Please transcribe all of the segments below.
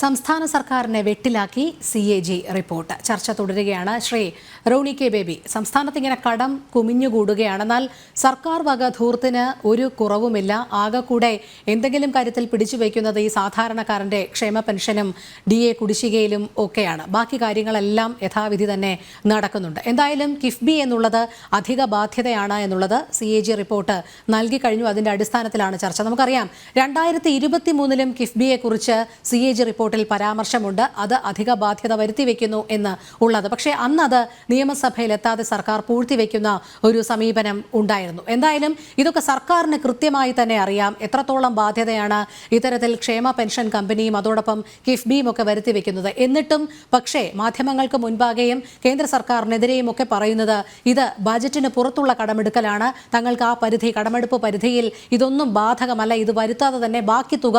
സംസ്ഥാന സർക്കാരിനെ വെട്ടിലാക്കി CAG report. ചർച്ച തുടരുകയാണ്. ശ്രീ റോണി കെ ബേബി, സംസ്ഥാനത്ത് ഇങ്ങനെ കടം കുമിഞ്ഞുകൂടുകയാണ്. എന്നാൽ സർക്കാർ വക ധൂർത്തിന് ഒരു കുറവുമില്ല. ആകെ കൂടെ എന്തെങ്കിലും കാര്യത്തിൽ പിടിച്ചു വയ്ക്കുന്നത് ഈ സാധാരണക്കാരന്റെ ക്ഷേമ പെൻഷനും DA കുടിശ്ശികയിലും ഒക്കെയാണ്. ബാക്കി കാര്യങ്ങളെല്ലാം യഥാവിധി തന്നെ നടക്കുന്നുണ്ട്. എന്തായാലും കിഫ്ബി എന്നുള്ളത് അധിക ബാധ്യതയാണ് എന്നുള്ളത് CAG റിപ്പോർട്ട് നൽകി കഴിഞ്ഞു. അതിന്റെ അടിസ്ഥാനത്തിലാണ് ചർച്ച. നമുക്കറിയാം 2023 കിഫ്ബിയെ കുറിച്ച് CAG റിപ്പോർട്ടിൽ പരാമർശമുണ്ട്. അത് അധിക ബാധ്യത വരുത്തിവെക്കുന്നു എന്ന് ഉള്ളത്. പക്ഷേ അന്നത് നിയമസഭയിൽ എത്താതെ സർക്കാർ പൂഴ്ത്തിവെക്കുന്ന ഒരു സമീപനം ഉണ്ടായിരുന്നു. എന്തായാലും ഇതൊക്കെ സർക്കാരിന് കൃത്യമായി തന്നെ അറിയാം. എത്രത്തോളം ബാധ്യതയാണ് ഇത്തരത്തിൽ ക്ഷേമ പെൻഷൻ കമ്പനിയും അതോടൊപ്പം കിഫ്ബിയും ഒക്കെ വരുത്തിവെക്കുന്നത്. എന്നിട്ടും പക്ഷേ മാധ്യമങ്ങൾക്ക് മുൻപാകെയും കേന്ദ്ര സർക്കാരിനെതിരെയും ഒക്കെ പറയുന്നത് ഇത് ബജറ്റിന് പുറത്തുള്ള കടമെടുക്കലാണ്. തങ്ങൾക്ക് ആ പരിധി, കടമെടുപ്പ് പരിധിയിൽ ഇതൊന്നും ബാധകമല്ല, ഇത് വരുത്താതെ തന്നെ ബാക്കി തുക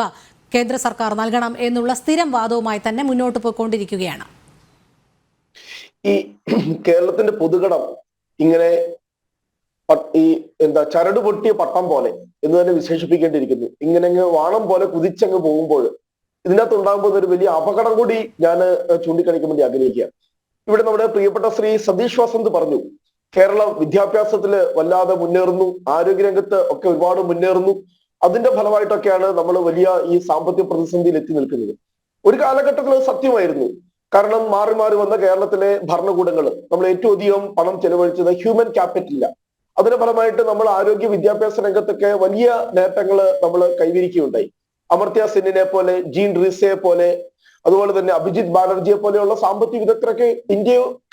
കേന്ദ്ര സർക്കാർ നൽകണം എന്നുള്ള സ്ഥിരം വാദവുമായി തന്നെ മുന്നോട്ട് പോയിക്കൊണ്ടിരിക്കുകയാണ്. ഈ കേരളത്തിന്റെ പൊതുകടം ഇങ്ങനെ ചരട് പൊട്ടിയ പട്ടം പോലെ എന്ന് തന്നെ വിശേഷിപ്പിക്കേണ്ടിയിരിക്കുന്നു. ഇങ്ങനെ വാണം പോലെ കുതിച്ചങ്ങ് പോകുമ്പോൾ ഇതിനകത്ത് ഉണ്ടാകുമ്പോൾ ഒരു വലിയ അപകടം കൂടി ഞാൻ ചൂണ്ടിക്കാണിക്കാൻ വേണ്ടി ആഗ്രഹിക്കുക. ഇവിടെ നമ്മുടെ പ്രിയപ്പെട്ട ശ്രീ സതീഷ് വസന്ത് പറഞ്ഞു, കേരളം വിദ്യാഭ്യാസത്തില് വല്ലാതെ മുന്നേറുന്നു, ആരോഗ്യരംഗത്ത് ഒക്കെ ഒരുപാട് മുന്നേറുന്നു. അതിന്റെ ഫലമായിട്ടൊക്കെയാണ് നമ്മൾ വലിയ ഈ സാമ്പത്തിക പ്രതിസന്ധിയിൽ എത്തി നിൽക്കുന്നത്. ഒരു കാലഘട്ടത്തിൽ അത് സത്യമായിരുന്നു. കാരണം മാറി മാറി വന്ന കേരളത്തിലെ ഭരണകൂടങ്ങൾ നമ്മൾ ഏറ്റവും അധികം പണം ചെലവഴിച്ചത് ഹ്യൂമൻ ക്യാപിറ്റലില്ല. അതിന്റെ ഫലമായിട്ട് നമ്മൾ ആരോഗ്യ വിദ്യാഭ്യാസ രംഗത്തൊക്കെ വലിയ നേട്ടങ്ങൾ നമ്മൾ കൈവരിക്കുകയുണ്ടായി. അമർത്യ സെന്നിനെ പോലെ, ജീൻ റീസയെ പോലെ, അതുപോലെ തന്നെ അഭിജിത് ബാനർജിയെ പോലെയുള്ള സാമ്പത്തിക വിദഗ്ധരൊക്കെ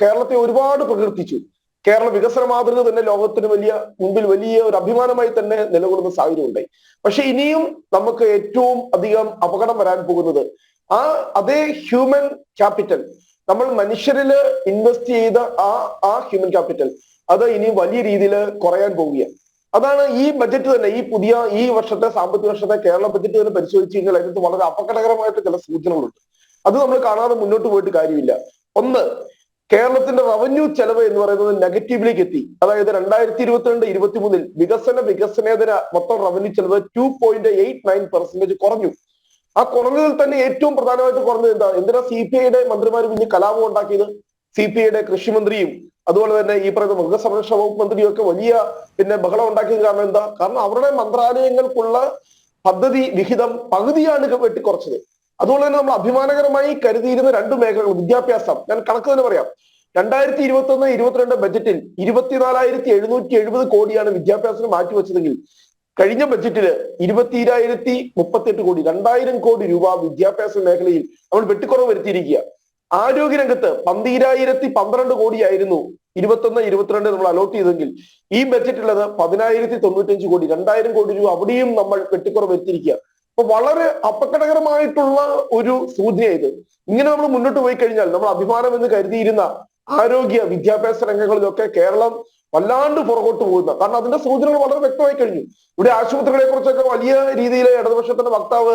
കേരളത്തെ ഒരുപാട് പ്രകീർത്തിച്ചു. കേരള വികസന മാതൃക തന്നെ ലോകത്തിന് മുമ്പിൽ വലിയ ഒരു അഭിമാനമായി തന്നെ നിലകൊള്ളുന്ന സാഹചര്യം ഉണ്ടായി. പക്ഷെ ഇനിയും നമുക്ക് ഏറ്റവും അധികം അപകടം വരാൻ പോകുന്നത് അതേ ഹ്യൂമൻ ക്യാപിറ്റൽ, നമ്മൾ മനുഷ്യരില് ഇൻവെസ്റ്റ് ചെയ്ത ആ ഹ്യൂമൻ ക്യാപിറ്റൽ അത് ഇനി വലിയ രീതിയിൽ കുറയാൻ പോവുകയാണ്. അതാണ് ഈ ബജറ്റ് തന്നെ, ഈ വർഷത്തെ സാമ്പത്തിക വർഷത്തെ കേരള ബജറ്റ് തന്നെ പരിശോധിച്ചു കഴിഞ്ഞാൽ അതിനകത്ത് വളരെ അപകടകരമായിട്ട് ചില സൂചനകളുണ്ട്. അത് നമ്മൾ കാണാതെ മുന്നോട്ട് പോയിട്ട് കാര്യമില്ല. ഒന്ന്, കേരളത്തിന്റെ റവന്യൂ ചെലവ് എന്ന് പറയുന്നത് നെഗറ്റീവിലേക്ക് എത്തി. അതായത് 2022-23 വികസനേതര മൊത്തം റവന്യൂ ചെലവ് 2.89% കുറഞ്ഞു. ആ കുറഞ്ഞതിൽ തന്നെ ഏറ്റവും പ്രധാനമായിട്ട് കുറഞ്ഞത് എന്തിനാ CPIയുടെ മന്ത്രിമാർ വലിയ കലാപം ഉണ്ടാക്കിയത്? CPIയുടെ കൃഷിമന്ത്രിയും അതുപോലെ തന്നെ ഈ പറയുന്ന മൃഗസംരക്ഷണ വകുപ്പ് മന്ത്രിയും ഒക്കെ വലിയ ബഹളം ഉണ്ടാക്കിയത് കാരണം എന്താ? കാരണം അവരുടെ മന്ത്രാലയങ്ങൾക്കുള്ള പദ്ധതി വിഹിതം പകുതിയാണ് വെട്ടിക്കുറച്ചത്. അതുപോലെ തന്നെ നമ്മൾ അഭിമാനകരമായി കരുതിയിരുന്ന രണ്ട് മേഖലകൾ, വിദ്യാഭ്യാസം, ഞാൻ കണക്ക് തന്നെ പറയാം. 2021-22 ബജറ്റിൽ 24,770 കോടിയാണ് വിദ്യാഭ്യാസത്തിന് മാറ്റിവെച്ചതെങ്കിൽ കഴിഞ്ഞ ബജറ്റില് 22,038 കോടി, 2,000 കോടി രൂപ വിദ്യാഭ്യാസ മേഖലയിൽ നമ്മൾ വെട്ടിക്കുറവ് വരുത്തിയിരിക്കുക. ആരോഗ്യരംഗത്ത് 12,012 കോടിയായിരുന്നു 21-22 നമ്മൾ അലോട്ട് ചെയ്തെങ്കിൽ ഈ ബജറ്റിലുള്ളത് 10,095 കോടി, 2,000 കോടി രൂപ അവിടെയും നമ്മൾ വെട്ടിക്കുറവ് വരുത്തിയിരിക്കുക. അപ്പൊ വളരെ അപകടകരമായിട്ടുള്ള ഒരു സൂചന ഇത്. ഇങ്ങനെ നമ്മൾ മുന്നോട്ട് പോയി കഴിഞ്ഞാൽ നമ്മൾ അഭിമാനം എന്ന് കരുതിയിരുന്ന ആരോഗ്യ വിദ്യാഭ്യാസ രംഗങ്ങളിലൊക്കെ കേരളം വല്ലാണ്ട് പുറകോട്ട് പോകുന്ന, കാരണം അതിന്റെ സൂചനകൾ വളരെ വ്യക്തമായി കഴിഞ്ഞു. ഇവിടെ ആശുപത്രികളെ കുറിച്ചൊക്കെ വലിയ രീതിയിൽ ഇടതുപക്ഷത്തിന്റെ വക്താവ്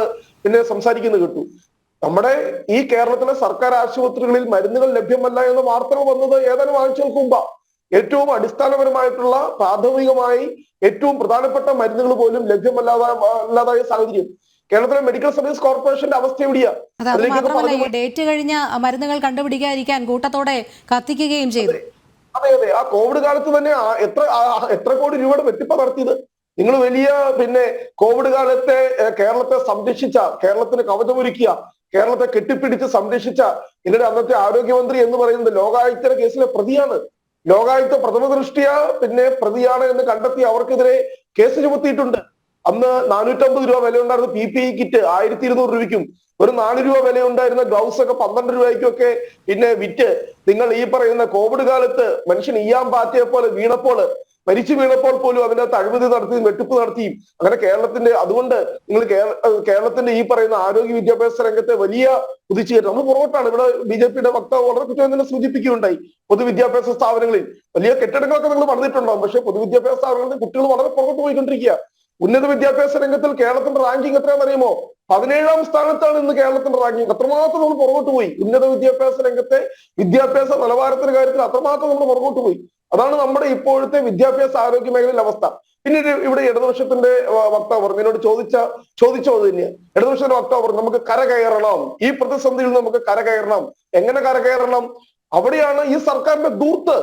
സംസാരിക്കുന്നത് കേട്ടു. നമ്മുടെ ഈ കേരളത്തിലെ സർക്കാർ ആശുപത്രികളിൽ മരുന്നുകൾ ലഭ്യമല്ല എന്ന വാർത്തകൾ വന്നത് ഏതാനും ആഴ്ചകൾക്ക് മുമ്പാ. ഏറ്റവും അടിസ്ഥാനപരമായിട്ടുള്ള പ്രാഥമികമായി ഏറ്റവും പ്രധാനപ്പെട്ട മരുന്നുകൾ പോലും ലഭ്യമല്ലാതായ സാഹചര്യം. കേരളത്തിലെ മെഡിക്കൽ സർവീസ് കോർപ്പറേഷന്റെ അവസ്ഥ എവിടെയാ? ഡേറ്റ് കഴിഞ്ഞ മരുന്നുകൾ കണ്ടുപിടിക്കാതിരിക്കാൻ കൂട്ടത്തോടെ കത്തിക്കുകയും ചെയ്തു. അതെ, ആ കോവിഡ് കാലത്ത് തന്നെ എത്ര കോടി രൂപയുടെ വെട്ടിപ്പ് നടത്തിയത്. നിങ്ങൾ വലിയ കോവിഡ് കാലത്തെ കേരളത്തെ സംരക്ഷിച്ച, കേരളത്തിന് കവചമൊരുക്കിയ, കേരളത്തെ കെട്ടിപ്പിടിച്ച് സംരക്ഷിച്ച നിങ്ങളുടെ അന്നത്തെ ആരോഗ്യമന്ത്രി എന്ന് പറയുന്നത് ലോകായുക്തയുടെ കേസിലെ പ്രതിയാണ്. ലോകായുക്ത പ്രഥമ ദൃഷ്ടിയ പ്രതിയാണ് എന്ന് കണ്ടെത്തി അവർക്കെതിരെ കേസ് ചുമത്തിയിട്ടുണ്ട്. അന്ന് 450 രൂപ വില ഉണ്ടായിരുന്ന PPE കിറ്റ് 1,200 രൂപയ്ക്കും ഒരു 4 രൂപ വില ഉണ്ടായിരുന്ന ഗ്ലൗസ് ഒക്കെ 12 രൂപയ്ക്കും ഒക്കെ വിറ്റ് നിങ്ങൾ ഈ പറയുന്ന കോവിഡ് കാലത്ത് മനുഷ്യൻ ഈയാൻ പാറ്റയെ പോലെ മരിച്ചു വീണപ്പോൾ പോലും അതിനകത്ത് അഴിമതി നടത്തിയും വെട്ടിപ്പ് നടത്തിയും അങ്ങനെ അതുകൊണ്ട് നിങ്ങൾ കേരളത്തിന്റെ ഈ പറയുന്ന ആരോഗ്യ വിദ്യാഭ്യാസ രംഗത്തെ വലിയ കുതിച്ചുകയറ്റം നമ്മൾ പുറകോട്ടാണ്. ഇവിടെ BJPയുടെ വക്താവ് വളരെ കുറ്റം തന്നെ സൂചിപ്പിക്കുകയുണ്ടായി. പൊതുവിദ്യാഭ്യാസ സ്ഥാപനങ്ങളിൽ വലിയ കെട്ടിടങ്ങളൊക്കെ നിങ്ങൾ പണിതിട്ടുണ്ടാവും, പക്ഷെ പൊതുവിദ്യാഭ്യാസ സ്ഥാപനങ്ങളിൽ കുട്ടികൾ വളരെ പുറകോട്ട് പോയിക്കൊണ്ടിരിക്കുക. ഉന്നത വിദ്യാഭ്യാസ രംഗത്തിൽ കേരളത്തിന്റെ റാങ്കിങ് എത്രയാണെന്ന് അറിയുമോ? 17ാം സ്ഥാനത്താണ് ഇന്ന് കേരളത്തിന്റെ റാങ്കിങ്. അത്രമാത്രം നമ്മൾ പുറകോട്ട് പോയി. ഉന്നത വിദ്യാഭ്യാസ രംഗത്തെ വിദ്യാഭ്യാസ നിലവാരത്തിന്റെ കാര്യത്തിൽ അത്രമാത്രം നമ്മൾ പുറകോട്ട് പോയി. അതാണ് നമ്മുടെ ഇപ്പോഴത്തെ വിദ്യാഭ്യാസ ആരോഗ്യ മേഖലയിലെ അവസ്ഥ. പിന്നീട് ഇവിടെ ഇടതുപക്ഷത്തിന്റെ വക്താവ് പറഞ്ഞു, എന്നോട് ചോദിച്ചോ അത് തന്നെയാണ്. ഇടതുപക്ഷത്തിന്റെ വക്താവ് പറഞ്ഞു നമുക്ക് കരകയറണം, ഈ പ്രതിസന്ധിയിൽ നിന്ന് നമുക്ക് കരകയറണം. എങ്ങനെ കരകയറണം? അവിടെയാണ് ഈ സർക്കാരിന്റെ ദൂർത്ത്.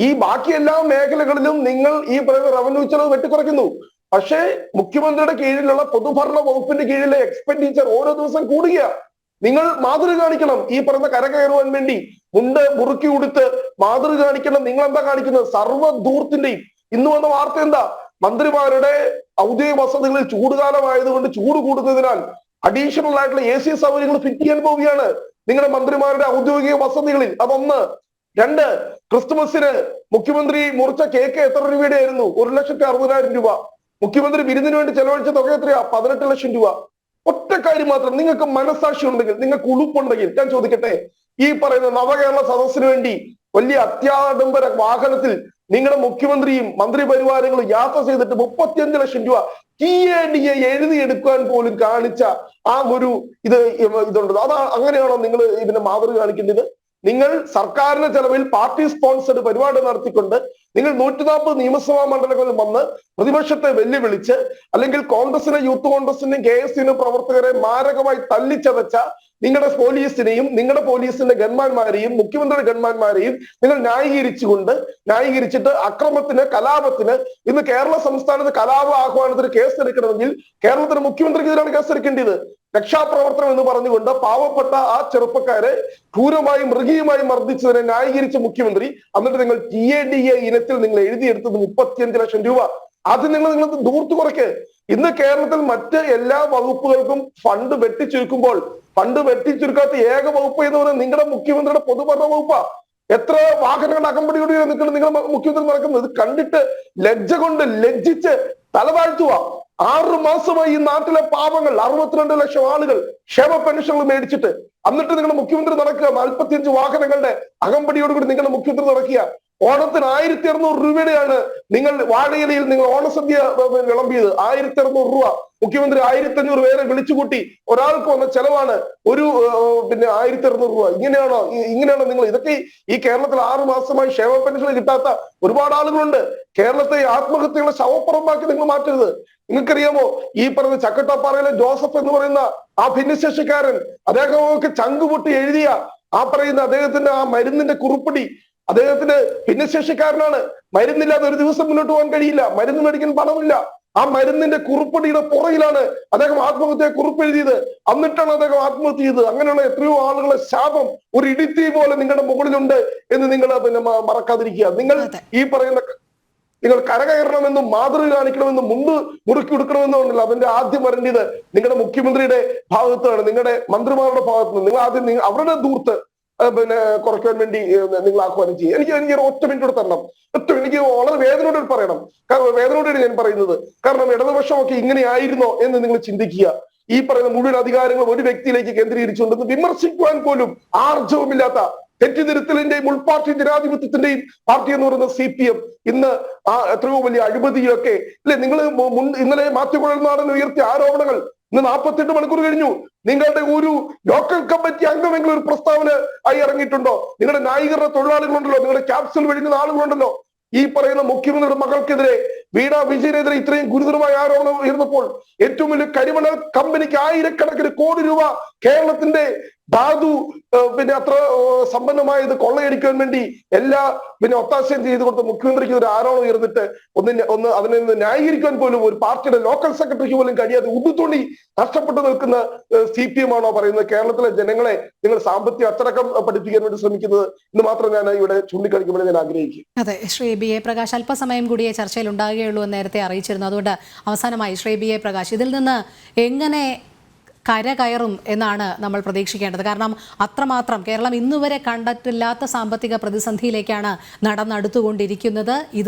ഈ ബാക്കി എല്ലാ മേഖലകളിലും നിങ്ങൾ ഈ പറയുന്ന റവന്യൂ ചെലവ് വെട്ടിക്കുറയ്ക്കുന്നു. പക്ഷേ മുഖ്യമന്ത്രിയുടെ കീഴിലുള്ള പൊതുഭരണ വകുപ്പിന്റെ കീഴിലെ എക്സ്പെൻഡിച്ചർ ഓരോ ദിവസം കൂടുക. നിങ്ങൾ മാതൃക കാണിക്കണം. ഈ പറയുന്ന കരകയറുവാൻ വേണ്ടി മുണ്ട് മുറുക്കി കൊടുത്ത് മാതൃക കാണിക്കണം. നിങ്ങൾ എന്താ കാണിക്കുന്നത്? സർവ്വധൂർത്തിന്റെയും ഇന്ന് വന്ന വാർത്ത എന്താ? മന്ത്രിമാരുടെ ഔദ്യോഗിക വസതികളിൽ ചൂടുകാലമായതുകൊണ്ട് ചൂട് കൂടുന്നതിനാൽ അഡീഷണൽ ആയിട്ടുള്ള AC സൗകര്യങ്ങൾ ഫിറ്റ് ചെയ്യാൻ പോവുകയാണ് നിങ്ങളുടെ മന്ത്രിമാരുടെ ഔദ്യോഗിക വസതികളിൽ. അതൊന്ന്. രണ്ട്, ക്രിസ്തുമസിന് മുഖ്യമന്ത്രി മുറിച്ച കേക്ക് എത്ര രൂപയുടെ ആയിരുന്നു? 1,60,000 രൂപ. മുഖ്യമന്ത്രി വിരുന്നിന് വേണ്ടി ചെലവഴിച്ച തുക എത്രയാ? 18 ലക്ഷം രൂപ. ഒറ്റ കാര്യം മാത്രം, നിങ്ങൾക്ക് മനസാക്ഷി ഉണ്ടെങ്കിൽ, നിങ്ങൾക്ക് ഉളുപ്പുണ്ടെങ്കിൽ ഞാൻ ചോദിക്കട്ടെ, ഈ പറയുന്ന നവകേരള സദസ്സിന് വേണ്ടി വലിയ അത്യാഡംബര വാഹനത്തിൽ നിങ്ങളുടെ മുഖ്യമന്ത്രിയും മന്ത്രിപരിവാരങ്ങളും യാത്ര ചെയ്തിട്ട് 35 ലക്ഷം രൂപ TADA എഴുതിയെടുക്കാൻ പോലും കാണിച്ച ആ ഒരു ഇതുണ്ട്. അങ്ങനെയാണോ നിങ്ങൾ ഇതിന്റെ മാതൃക കാണിക്കേണ്ടത്? നിങ്ങൾ സർക്കാരിന്റെ ചെലവിൽ പാർട്ടി സ്പോൺസർഡ് പരിപാടി നടത്തിക്കൊണ്ട് നിങ്ങൾ 140 നിയമസഭാ മണ്ഡലങ്ങളിൽ വന്ന് പ്രതിപക്ഷത്തെ വെല്ലുവിളിച്ച്, അല്ലെങ്കിൽ കോൺഗ്രസിനെ, യൂത്ത് കോൺഗ്രസിന്റെയും KS പ്രവർത്തകരെ മാരകമായി തല്ലിച്ചതച്ച നിങ്ങളുടെ പോലീസിനെയും നിങ്ങളുടെ പോലീസിന്റെ ഗൺമാന്മാരെയും മുഖ്യമന്ത്രിയുടെ ഗൺമാന്മാരെയും നിങ്ങൾ ന്യായീകരിച്ചിട്ട് അക്രമത്തിന്, കലാപത്തിന്, ഇന്ന് കേരള സംസ്ഥാനത്ത് കലാപ ആഹ്വാനത്തിന് കേസെടുക്കണമെങ്കിൽ കേരളത്തിന്റെ മുഖ്യമന്ത്രിക്കെതിരാണ് കേസെടുക്കേണ്ടത്. രക്ഷാപ്രവർത്തനം എന്ന് പറഞ്ഞുകൊണ്ട് പാവപ്പെട്ട ആ ചെറുപ്പക്കാരെ ക്രൂരമായി മൃഗീയമായി മർദ്ദിച്ചതിനെ ന്യായീകരിച്ച മുഖ്യമന്ത്രി, എന്നിട്ട് നിങ്ങൾ TADA ഇനത്തിൽ നിങ്ങൾ എഴുതിയെടുത്തത് 35 ലക്ഷം രൂപ. അത് നിങ്ങൾ ദൂർത്ത് കുറയ്ക്ക്. ഇന്ന് കേരളത്തിൽ മറ്റ് എല്ലാ വകുപ്പുകൾക്കും ഫണ്ട് വെട്ടിച്ചുരുക്കാത്ത ഏക വകുപ്പ് എന്ന് പറയുന്നത് നിങ്ങളുടെ മുഖ്യമന്ത്രിയുടെ പൊതുഭരണ വകുപ്പാ. എത്ര വാഹനങ്ങളുടെ അകമ്പടിയോടെ നിൽക്കണം നിങ്ങളുടെ മുഖ്യമന്ത്രി നടക്കുന്നത്? ഇത് കണ്ടിട്ട് ലജ്ജ കൊണ്ട് ലജ്ജിച്ച് തലതാഴ്ത്തുക. 6 മാസമായി ഈ നാട്ടിലെ പാവങ്ങൾ 62 ലക്ഷം ആളുകൾ ക്ഷേമ പെൻഷനുകൾ മേടിച്ചിട്ട്, എന്നിട്ട് നിങ്ങളുടെ മുഖ്യമന്ത്രി നടക്കുക 45 വാഹനങ്ങളുടെ അകമ്പടിയോടുകൂടി നിങ്ങളുടെ മുഖ്യമന്ത്രി നടക്കുക. ഓണത്തിന് 1,200 രൂപയുടെയാണ് നിങ്ങൾ വാഴയിലയിൽ നിങ്ങൾ ഓണസദ്യ വിളമ്പിയത്. 1,200 രൂപ. മുഖ്യമന്ത്രി 1,500 പേരെ വിളിച്ചുകൂട്ടി. ഒരാൾക്ക് വന്ന ചെലവാണ് 1,200 രൂപ. ഇങ്ങനെയാണോ നിങ്ങൾ? ഇതൊക്കെ ഈ കേരളത്തിൽ 6 മാസമായി ക്ഷേമ പെൻഷൻ കിട്ടാത്ത ഒരുപാട് ആളുകളുണ്ട്. കേരളത്തെ ആത്മഹത്യകളെ ശവപ്പുറമാക്കി നിങ്ങൾ മാറ്റരുത്. നിങ്ങൾക്കറിയാമോ, ഈ പറഞ്ഞ ചക്കട്ടപ്പാറയിലെ ജോസഫ് എന്ന് പറയുന്ന ആ ഭിന്നശേഷിക്കാരൻ, അദ്ദേഹമൊക്കെ ചങ്കുപൊട്ടി എഴുതിയ ആ പറയുന്ന അദ്ദേഹത്തിന്റെ ആ മരുന്നിന്റെ കുറിപ്പടി, അദ്ദേഹത്തിന് ഭിന്നശേഷിക്കാരനാണ്. മരുന്നില്ലാതെ ഒരു ദിവസം മുന്നോട്ട് പോകാൻ കഴിയില്ല. മരുന്ന് മേടിക്കാൻ പണമില്ല. ആ മരുന്നിന്റെ കുറിപ്പടിയുടെ പുറകിലാണ് അദ്ദേഹം ആത്മഹത്യയെ കുറിപ്പെഴുതിയത്. എന്നിട്ടാണ് അദ്ദേഹം ആത്മഹത്യ ചെയ്തത്. അങ്ങനെയുള്ള എത്രയോ ആളുകളെ ശാപം ഒരു ഇടിത്തീ പോലെ നിങ്ങളുടെ മുകളിലുണ്ട് എന്ന് നിങ്ങൾ മറക്കാതിരിക്കുക. ഈ പറയുന്ന നിങ്ങൾ കരകയറണമെന്നും മാതൃക കാണിക്കണമെന്നും മുണ്ട് മുറുക്കി കൊടുക്കണമെന്നും ഉണ്ടല്ലോ, അതിന്റെ ആദ്യം വരേണ്ടത് നിങ്ങളുടെ മുഖ്യമന്ത്രിയുടെ ഭാഗത്താണ്, നിങ്ങളുടെ മന്ത്രിമാരുടെ ഭാഗത്ത്. നിങ്ങൾ ആദ്യം അവരുടെ ദൂർത്ത് കുറയ്ക്കാൻ വേണ്ടി നിങ്ങൾ ആഹ്വാനം ചെയ്യുക. എനിക്ക് ഒറ്റ മിനിറ്റ് തരണം. എനിക്ക് വളരെ വേദനയോടെ പറയണം. വേദനയോടെയാണ് ഞാൻ പറയുന്നത്. കാരണം ഇടതുപക്ഷമൊക്കെ ഇങ്ങനെയായിരുന്നോ എന്ന് നിങ്ങൾ ചിന്തിക്കുക. ഈ പറയുന്ന മുഴുവൻ അധികാരങ്ങൾ ഒരു വ്യക്തിയിലേക്ക് കേന്ദ്രീകരിച്ചുകൊണ്ടെന്ന് വിമർശിക്കുവാൻ പോലും ആർജവുമില്ലാത്ത, തെറ്റിതിരുത്തലിന്റെയും ഉൾപാർട്ടി ജനാധിപത്യത്തിന്റെയും പാർട്ടി എന്ന് പറയുന്ന CPM ഇന്ന് ആ എത്രയോ വലിയ അഴിമതിയൊക്കെ അല്ലെ. നിങ്ങൾ ഇന്നലെ മാത്യു കുഴൽനാടൻ ഉയർത്തിയ ആരോപണങ്ങൾ ഇന്ന് 48 മണിക്കൂർ കഴിഞ്ഞു. നിങ്ങളുടെ ഒരു ലോക്കൽ കമ്മിറ്റി അംഗമെങ്കിലും ഒരു പ്രസ്താവന ആയി ഇറങ്ങിയിട്ടുണ്ടോ? നിങ്ങളുടെ ന്യായീകരണ തൊഴിലാളികളുണ്ടല്ലോ, നിങ്ങളുടെ ക്യാപ്സൂൾ വിഴുങ്ങുന്ന ആളുകളുണ്ടല്ലോ. ഈ പറയുന്ന മുഖ്യമന്ത്രിയുടെ മകൾക്കെതിരെ, വീണ വിജയനെതിരെ ഇത്രയും ഗുരുതരമായ ആരോപണം ഉയർന്നപ്പോൾ ഏറ്റവും വലിയ കരിമണൽ കമ്പനിക്ക് 1000 കോടി രൂപ കേരളത്തിന്റെ ധാതു അത്ര സമ്പന്നമായത് കൊള്ളയടിക്കാൻ വേണ്ടി എല്ലാ ഒത്താശയും ചെയ്തു കൊടുത്ത മുഖ്യമന്ത്രിക്ക് ഒരു ആരോപണം ഉയർന്നിട്ട് അതിനെ ന്യായീകരിക്കാൻ പോലും ഒരു പാർട്ടിയുടെ ലോക്കൽ സെക്രട്ടറിക്ക് പോലും കഴിയാതെ ഉടുത്തുണി നഷ്ടപ്പെട്ടു നിൽക്കുന്ന CPM ആണോ പറയുന്നത്? കേരളത്തിലെ ജനങ്ങളെ നിങ്ങൾ സാമ്പത്തിക അച്ചടക്കം പഠിപ്പിക്കാൻ വേണ്ടി ശ്രമിക്കുന്നത് എന്ന് മാത്രം ഞാൻ ഇവിടെ ചൂണ്ടിക്കാണിക്കുമ്പോൾ ഞാൻ ആഗ്രഹിക്കും. അതെ, ശ്രീ BA പ്രകാശ്, അല്പസമയം കൂടിയേ ചർച്ചയിൽ ഉണ്ടാകുകയുള്ളൂ എന്ന് നേരത്തെ അറിയിച്ചിരുന്നു. അതുകൊണ്ട് അവസാനമായി ശ്രീ BA പ്രകാശ്, ഇതിൽ നിന്ന് എങ്ങനെ കരകയറും എന്നാണ് നമ്മൾ പ്രതീക്ഷിക്കേണ്ടത്? കാരണം അത്രമാത്രം കേരളം ഇന്നുവരെ കണ്ടിട്ടില്ലാത്ത സാമ്പത്തിക പ്രതിസന്ധിയിലേക്കാണ് നടന്നെടുത്തുകൊണ്ടിരിക്കുന്നത്.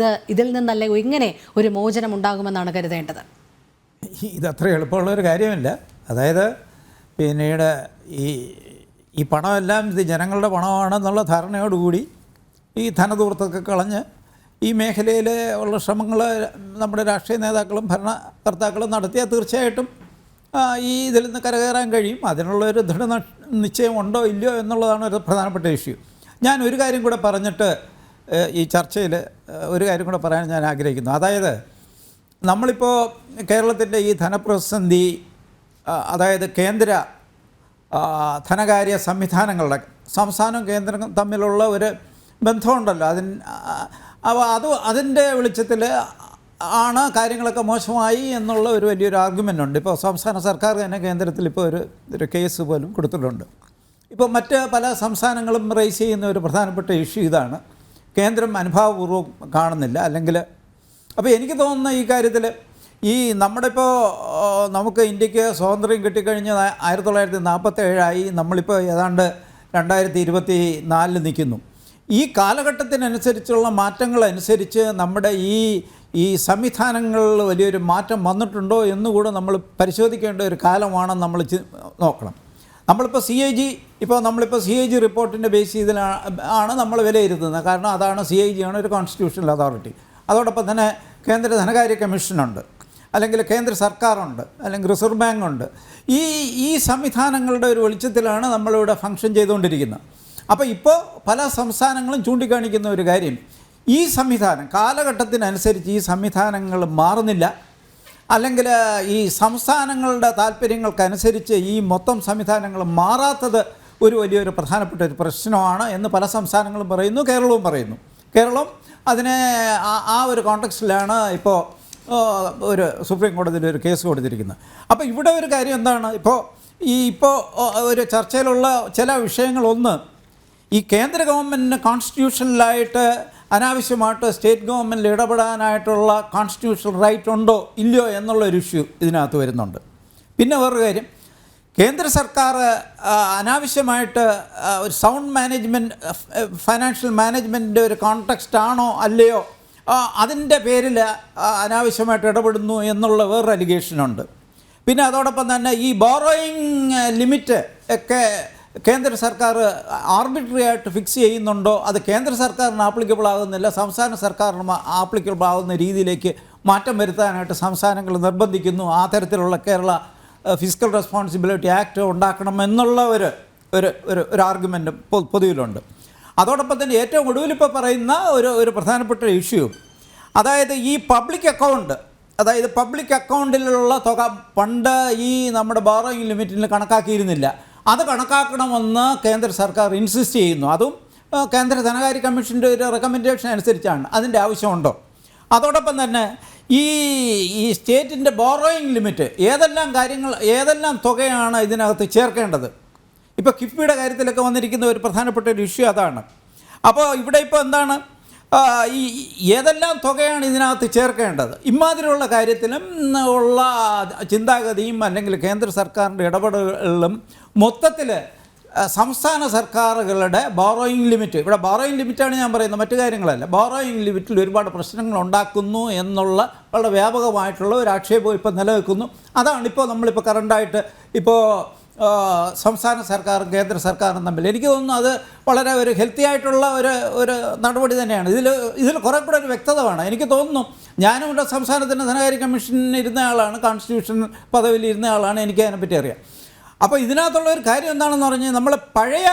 ഇതിൽ നിന്നല്ലേ എങ്ങനെ ഒരു മോചനം ഉണ്ടാകുമെന്നാണ് കരുതേണ്ടത്? ഇതത്ര എളുപ്പമുള്ളൊരു കാര്യമല്ല. അതായത് പിന്നീട് ഈ പണമെല്ലാം ഇത് ജനങ്ങളുടെ പണമാണെന്നുള്ള ധാരണയോടുകൂടി ഈ ധനധൂർത്തൊക്കെ കളഞ്ഞ് ഈ മേഖലയിൽ ഉള്ള ശ്രമങ്ങൾ നമ്മുടെ രാഷ്ട്രീയ നേതാക്കളും ഭരണകർത്താക്കളും നടത്തിയാൽ തീർച്ചയായിട്ടും ഈ ഇതിൽ നിന്ന് കരകയറാൻ കഴിയും. അതിനുള്ളൊരു ദൃഢനിശ്ചയം ഉണ്ടോ ഇല്ലയോ എന്നുള്ളതാണ് ഒരു പ്രധാനപ്പെട്ട ഇഷ്യൂ. ഞാൻ ഒരു കാര്യം കൂടെ പറഞ്ഞിട്ട് ഈ ചർച്ചയിൽ ഒരു കാര്യം കൂടെ പറയാൻ ഞാൻ ആഗ്രഹിക്കുന്നു. അതായത് നമ്മളിപ്പോൾ കേരളത്തിൻ്റെ ഈ ധനപ്രതിസന്ധി, അതായത് കേന്ദ്ര ധനകാര്യ സംവിധാനങ്ങളുടെ സംസ്ഥാനവും കേന്ദ്രവും തമ്മിലുള്ള ഒരു ബന്ധമുണ്ടല്ലോ, അതിൻ്റെ വെളിച്ചത്തിൽ ആണ് കാര്യങ്ങളൊക്കെ മോശമായി എന്നുള്ള ഒരു വലിയൊരു ആർഗ്യുമെൻ്റ് ഉണ്ട്. ഇപ്പോൾ സംസ്ഥാന സർക്കാർ തന്നെ കേന്ദ്രത്തിൽ ഇപ്പോൾ ഒരു കേസ് പോലും കൊടുത്തിട്ടുണ്ട്. ഇപ്പോൾ മറ്റ് പല സംസ്ഥാനങ്ങളും റേസ് ചെയ്യുന്ന ഒരു പ്രധാനപ്പെട്ട ഇഷ്യൂ ഇതാണ്, കേന്ദ്രം അനുഭാവപൂർവ്വം കാണുന്നില്ല. അല്ലെങ്കിൽ അപ്പോൾ എനിക്ക് തോന്നുന്ന ഈ കാര്യത്തിൽ ഈ നമ്മുടെ ഇപ്പോൾ നമുക്ക് ഇന്ത്യക്ക് സ്വാതന്ത്ര്യം കിട്ടിക്കഴിഞ്ഞ് 1947 നമ്മളിപ്പോൾ ഏതാണ്ട് 2024 നിൽക്കുന്നു. ഈ കാലഘട്ടത്തിനനുസരിച്ചുള്ള മാറ്റങ്ങളനുസരിച്ച് നമ്മുടെ ഈ സംവിധാനങ്ങളിൽ വലിയൊരു മാറ്റം വന്നിട്ടുണ്ടോ എന്നുകൂടെ നമ്മൾ പരിശോധിക്കേണ്ട ഒരു കാലമാണെന്ന് നമ്മൾ നോക്കണം. നമ്മളിപ്പോൾ നമ്മളിപ്പോൾ CAG റിപ്പോർട്ടിൻ്റെ ബേസ് ചെയ്തിലാണ് നമ്മൾ വിലയിരുത്തുന്നത്. കാരണം അതാണ് CAG ആണ് ഒരു കോൺസ്റ്റിറ്റ്യൂഷണൽ അതോറിറ്റി. അതോടൊപ്പം തന്നെ കേന്ദ്ര ധനകാര്യ കമ്മീഷനുണ്ട്, അല്ലെങ്കിൽ കേന്ദ്ര സർക്കാരുണ്ട്, അല്ലെങ്കിൽ റിസർവ് ബാങ്ക് ഉണ്ട്. ഈ സംവിധാനങ്ങളുടെ ഒരു വെളിച്ചത്തിലാണ് നമ്മളിവിടെ ഫങ്ഷൻ ചെയ്തുകൊണ്ടിരിക്കുന്നത്. അപ്പോൾ ഇപ്പോൾ പല സംസ്ഥാനങ്ങളും ചൂണ്ടിക്കാണിക്കുന്ന ഒരു കാര്യം, ഈ സംവിധാനം കാലഘട്ടത്തിനനുസരിച്ച് ഈ സംവിധാനങ്ങൾ മാറുന്നില്ല, അല്ലെങ്കിൽ ഈ സംസ്ഥാനങ്ങളുടെ താല്പര്യങ്ങൾക്കനുസരിച്ച് ഈ മൊത്തം സംവിധാനങ്ങൾ മാറാത്തത് ഒരു വലിയൊരു പ്രധാനപ്പെട്ട ഒരു പ്രശ്നമാണ് എന്ന് പല സംസ്ഥാനങ്ങളും പറയുന്നു, കേരളവും പറയുന്നു. കേരളം അതിനെ ആ ഒരു കോണ്ടെക്സ്റ്റിലാണ് ഇപ്പോൾ ഒരു സുപ്രീം കോടതിയിൽ ഒരു കേസ് കൊടുത്തിരിക്കുന്നത്. അപ്പോൾ ഇവിടെ ഒരു കാര്യം എന്താണ്, ഇപ്പോൾ ഒരു ചർച്ചയിലുള്ള ചില വിഷയങ്ങളൊന്ന്, ഈ കേന്ദ്ര ഗവൺമെൻറ്റിന് കോൺസ്റ്റിറ്റ്യൂഷണലായിട്ട് അനാവശ്യമായിട്ട് സ്റ്റേറ്റ് ഗവൺമെൻറ്റിൽ ഇടപെടാനായിട്ടുള്ള കോൺസ്റ്റിറ്റ്യൂഷണൽ റൈറ്റ് ഉണ്ടോ ഇല്ലയോ എന്നുള്ളൊരു ഇഷ്യൂ ഇതിനകത്ത് വരുന്നുണ്ട്. പിന്നെ വേറൊരു കാര്യം, കേന്ദ്ര സർക്കാർ അനാവശ്യമായിട്ട് ഒരു സൗണ്ട് മാനേജ്മെൻറ്റ്, ഫൈനാൻഷ്യൽ മാനേജ്മെൻറ്റിൻ്റെ ഒരു കോൺടെക്സ്റ്റ് ആണോ അല്ലയോ, അതിൻ്റെ പേരിൽ അനാവശ്യമായിട്ട് ഇടപെടുന്നു എന്നുള്ള വേറൊരു അലിഗേഷനുണ്ട്. പിന്നെ അതോടൊപ്പം തന്നെ ഈ ബോറോയിങ് ലിമിറ്റ് ഒക്കെ കേന്ദ്ര സർക്കാർ ആർബിട്രറി ആയിട്ട് ഫിക്സ് ചെയ്യുന്നുണ്ടോ, അത് കേന്ദ്ര സർക്കാരിന് ആപ്ലിക്കബിൾ ആകുന്നില്ല, സംസ്ഥാന സർക്കാരിന് ആപ്ലിക്കബിൾ ആകുന്ന രീതിയിലേക്ക് മാറ്റം വരുത്താനായിട്ട് സംസ്ഥാനങ്ങൾ നിർബന്ധിക്കുന്നു. ആ തരത്തിലുള്ള കേരള ഫിസിക്കൽ റെസ്പോൺസിബിലിറ്റി ആക്ട് ഉണ്ടാക്കണമെന്നുള്ള ഒരു ആർഗ്യുമെൻ്റ് പൊതുവിലുണ്ട്. അതോടൊപ്പം തന്നെ ഏറ്റവും ഒടുവിലിപ്പോൾ പറയുന്ന ഒരു പ്രധാനപ്പെട്ട ഇഷ്യൂ, അതായത് ഈ പബ്ലിക് അക്കൗണ്ട്, അതായത് പബ്ലിക് അക്കൗണ്ടിലുള്ള തുക പണ്ട് ഈ നമ്മുടെ ബോറോയിങ് ലിമിറ്റിൽ കണക്കാക്കിയിരുന്നില്ല, അത് കണക്കാക്കണമെന്ന് കേന്ദ്ര സർക്കാർ ഇൻസിസ്റ്റ് ചെയ്യുന്നു. അതും കേന്ദ്ര ധനകാര്യ കമ്മീഷൻ്റെ ഒരു റെക്കമെൻഡേഷൻ അനുസരിച്ചാണ്. അതിൻ്റെ ആവശ്യമുണ്ടോ? അതോടൊപ്പം തന്നെ ഈ സ്റ്റേറ്റിൻ്റെ ബോറോയിങ് ലിമിറ്റ്, ഏതെല്ലാം തുകയാണ് ഇതിനകത്ത് ചേർക്കേണ്ടത്. ഇപ്പോൾ കിഫ്ബിയുടെ കാര്യത്തിലൊക്കെ വന്നിരിക്കുന്ന ഒരു പ്രധാനപ്പെട്ട ഒരു ഇഷ്യൂ അതാണ്. അപ്പോൾ ഇവിടെ ഇപ്പോൾ എന്താണ്, ഈ ഏതെല്ലാം തുകയാണ് ഇതിനകത്ത് ചേർക്കേണ്ടത്, ഇമാതിരിയുള്ള കാര്യത്തിലും ഉള്ള ചിന്താഗതിയും അല്ലെങ്കിൽ കേന്ദ്ര സർക്കാരിൻ്റെ ഇടപെടലുകളും മൊത്തത്തിൽ സംസ്ഥാന സർക്കാരുകളുടെ ബോറോയിങ് ലിമിറ്റ്, ഇവിടെ ബോറോയിങ് ലിമിറ്റാണ് ഞാൻ പറയുന്നത്, മറ്റു കാര്യങ്ങളല്ല, ബോറോയിങ് ലിമിറ്റിൽ ഒരുപാട് പ്രശ്നങ്ങൾ ഉണ്ടാക്കുന്നു എന്നുള്ള വളരെ വ്യാപകമായിട്ടുള്ള ഒരു ആക്ഷേപം ഇപ്പോൾ നിലനിൽക്കുന്നു. അതാണിപ്പോൾ നമ്മളിപ്പോൾ കറണ്ടായിട്ട് ഇപ്പോൾ സംസ്ഥാന സർക്കാരും കേന്ദ്ര സർക്കാരും തമ്മിൽ എനിക്ക് തോന്നുന്നു അത് വളരെ ഒരു ഹെൽത്തി ആയിട്ടുള്ള ഒരു നടപടി തന്നെയാണ്. ഇതിൽ കുറേ കൂടെ ഒരു വ്യക്തത വേണം. എനിക്ക് തോന്നുന്നു, ഞാനും ഇവിടെ സംസ്ഥാനത്തിൻ്റെ ധനകാര്യ കമ്മീഷനിൽ ഇരുന്ന ആളാണ്, കോൺസ്റ്റിറ്റ്യൂഷൻ പദവിയിൽ ഇരുന്ന ആളാണ്, എനിക്ക് അതിനെപ്പറ്റി അറിയാം. അപ്പോൾ ഇതിനകത്തുള്ള ഒരു കാര്യം എന്താണെന്ന് പറഞ്ഞാൽ, നമ്മൾ പഴയ